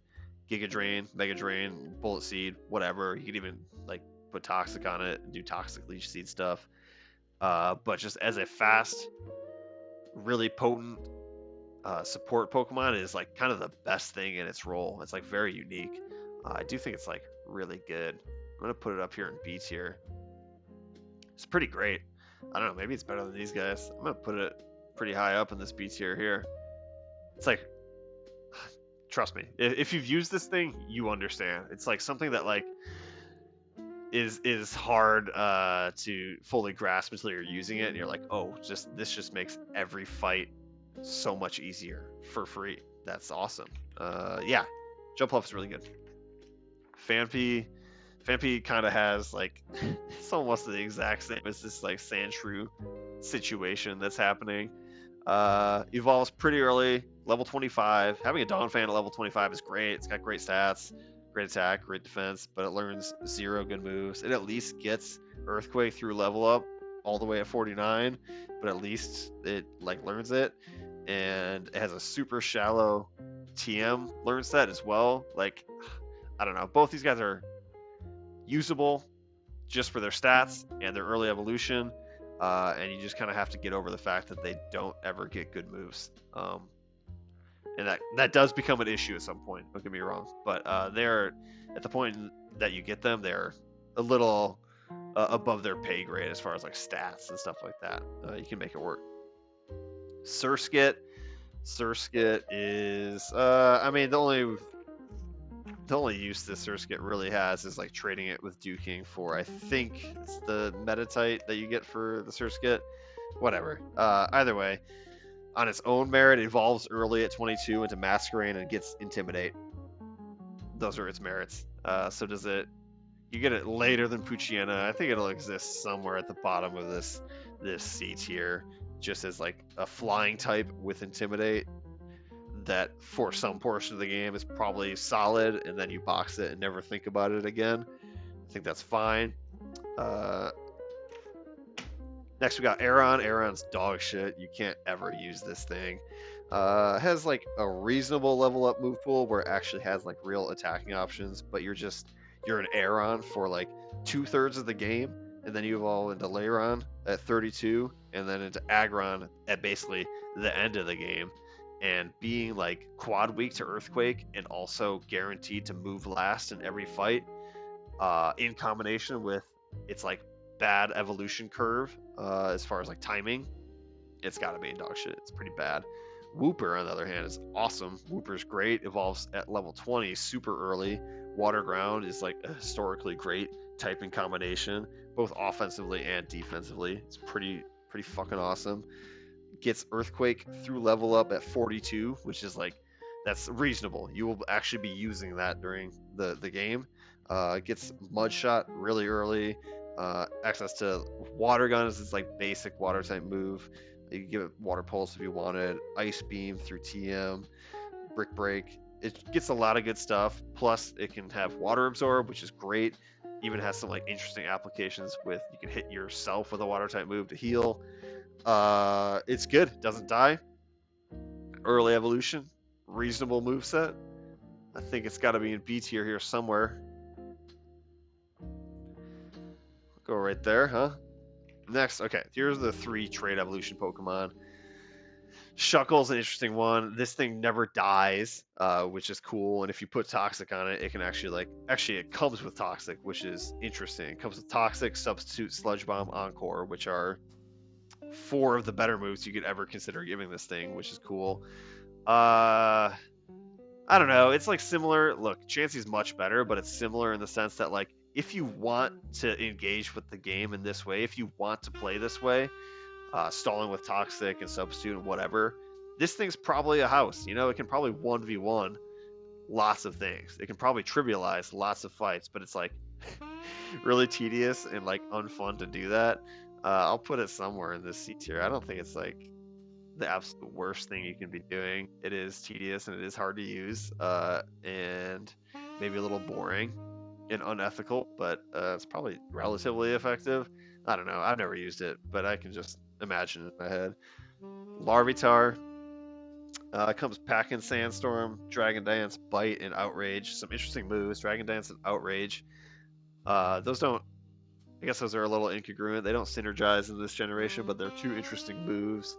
Giga Drain, Mega Drain, Bullet Seed, whatever. You can even like put Toxic on it and do Toxic Leech Seed stuff. But just as a fast, really potent support Pokemon, it is like kind of the best thing in its role. It's like very unique. I do think it's like really good. I'm gonna put it up here in B tier. It's pretty great. I don't know, maybe it's better than these guys. I'm gonna put it pretty high up in this B tier here. It's like, trust me, if you've used this thing, you understand. It's like something that like is hard to fully grasp until you're using it, and you're like, oh, this just makes every fight so much easier for free. That's awesome. Yeah, Jumpluff is really good. Phanpy kind of has like it's almost the exact same as this like Sandshrew situation that's happening. Evolves pretty early, level 25. Having a Donphan at level 25 is great. It's got great stats, great attack, great defense, but it learns 0 good moves. It at least gets Earthquake through level up all the way at 49, but at least it like learns it. And it has a super shallow TM learn set as well. Like, I don't know. Both these guys are usable just for their stats and their early evolution. And you just kind of have to get over the fact that they don't ever get good moves. And that does become an issue at some point, don't get me wrong. But they're, at the point that you get them, they're a little above their pay grade as far as like stats and stuff like that. You can make it work. Surskit is, I mean, the only use this Surskit really has is like trading it with Duking for, I think it's the Metatite that you get for the Surskit. Whatever. Either way, on its own merit, it evolves early at 22 into Masquerain and gets Intimidate. Those are its merits. So does it... You get it later than Poochyena. I think it'll exist somewhere at the bottom of this C tier, just as like a flying type with Intimidate that for some portion of the game is probably solid, and then you box it and never think about it again. I think that's fine. Next we got Aeron. Aeron's dog shit. You can't ever use this thing. Has like a reasonable level up move pool where it actually has like real attacking options, but you're an Aeron for like 2/3 of the game, and then you evolve into Lairon at 32, and then into Aggron at basically the end of the game. And being like quad weak to Earthquake and also guaranteed to move last in every fight, in combination with its like bad evolution curve as far as like timing, it's got to be in dog shit. It's pretty bad. Wooper, on the other hand, is awesome. Wooper's great, evolves at level 20 super early. Water Ground is like a historically great typing combination, both offensively and defensively. It's pretty fucking awesome. Gets Earthquake through level up at 42, which is like, that's reasonable. You will actually be using that during the game. Gets Mud Shot really early. Access to Water Gun is its like basic water type move. You can give it Water Pulse if you wanted. Ice Beam through TM. Brick Break. It gets a lot of good stuff. Plus, it can have Water Absorb, which is great. Even has some like interesting applications with, you can hit yourself with a water type move to heal. It's good. Doesn't die. Early evolution. Reasonable moveset. I think it's got to be in B tier here somewhere. Go right there, huh? Next, okay, here's the 3 trade evolution Pokemon. Shuckle's an interesting one. This thing never dies, which is cool. And if you put Toxic on it, it can actually it comes with Toxic, which is interesting. It comes with Toxic, Substitute, Sludge Bomb, Encore, which are 4 of the better moves you could ever consider giving this thing, which is cool. I don't know. It's like similar. Look, Chansey's much better, but it's similar in the sense that like, if you want to engage with the game in this way, if you want to play this way, stalling with Toxic and Substitute and whatever, this thing's probably a house. You know, it can probably 1v1 lots of things. It can probably trivialize lots of fights, but it's like really tedious and like unfun to do that. I'll put it somewhere in this C tier. I don't think it's like the absolute worst thing you can be doing. It is tedious and it is hard to use, and maybe a little boring and unethical, but it's probably relatively effective. I don't know. I've never used it, but I can just imagine it in my head. Larvitar comes packing Sandstorm, Dragon Dance, Bite, and Outrage. Some interesting moves. Dragon Dance and Outrage. Those don't... I guess those are a little incongruent. They don't synergize in this generation, but they're 2 interesting moves.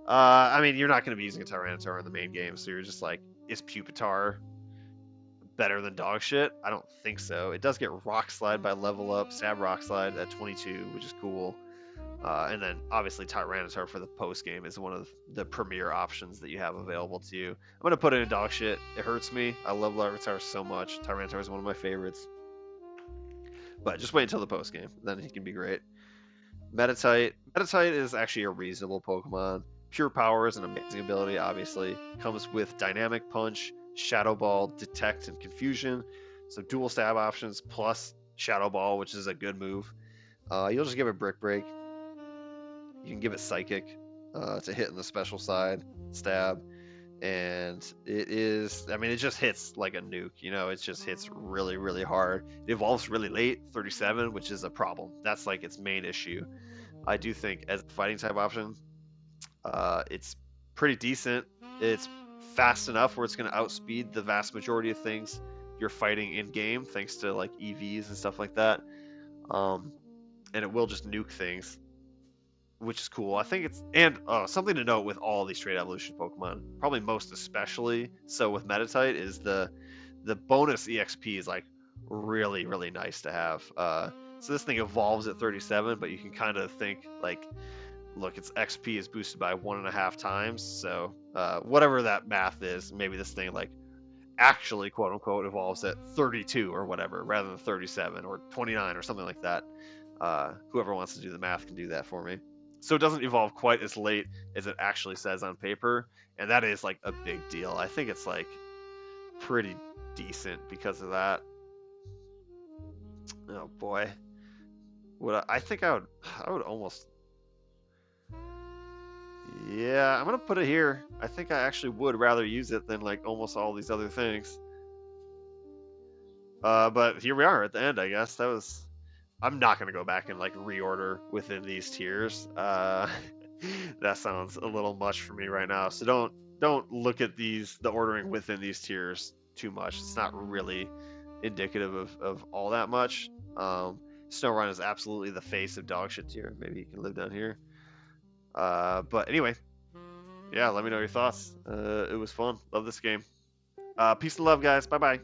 I mean, you're not going to be using a Tyranitar in the main game, so you're just like, is Pupitar better than dog shit? I don't think so. It does get Rock Slide by level up, Stab Rock Slide at 22, which is cool. And then obviously Tyranitar for the post game is one of the premier options that you have available to you. I'm gonna put it in dog shit. It hurts me. I love Larvitar so much. Tyranitar is one of my favorites. But just wait until the post game, then he can be great. Metatite. Metatite is actually a reasonable Pokemon. Pure Power is an amazing ability, obviously. Comes with Dynamic Punch, Shadow Ball, Detect, and Confusion. So dual stab options plus Shadow Ball, which is a good move. You'll just give it Brick Break. You can give it Psychic to hit in the special side, stab, and it is, I mean, it just hits like a nuke, you know, it just hits really, really hard. It evolves really late, 37, which is a problem. That's like its main issue. I do think as a fighting type option, it's pretty decent. It's fast enough where it's going to outspeed the vast majority of things you're fighting in game, thanks to like EVs and stuff like that. And it will just nuke things, which is cool. I think it's, and something to note with all these trade evolution Pokemon, probably most especially so with Metatite, is the bonus EXP is like really, really nice to have. So this thing evolves at 37, but you can kind of think like, look, its XP is boosted by 1.5 times. So whatever that math is, maybe this thing like actually quote unquote evolves at 32 or whatever, rather than 37 or 29 or something like that. Whoever wants to do the math can do that for me. So it doesn't evolve quite as late as it actually says on paper, and that is like a big deal. I think it's like pretty decent because of that. Oh boy, I think I would almost, yeah, I'm gonna put it here. I think I actually would rather use it than like almost all these other things. But here we are at the end, I guess. That was, I'm not gonna go back and like reorder within these tiers. That sounds a little much for me right now. So don't look at the ordering within these tiers too much. It's not really indicative of all that much. Snorunt is absolutely the face of dogshit tier. Maybe he can live down here. But anyway, yeah, let me know your thoughts. It was fun. Love this game. Peace and love, guys. Bye bye.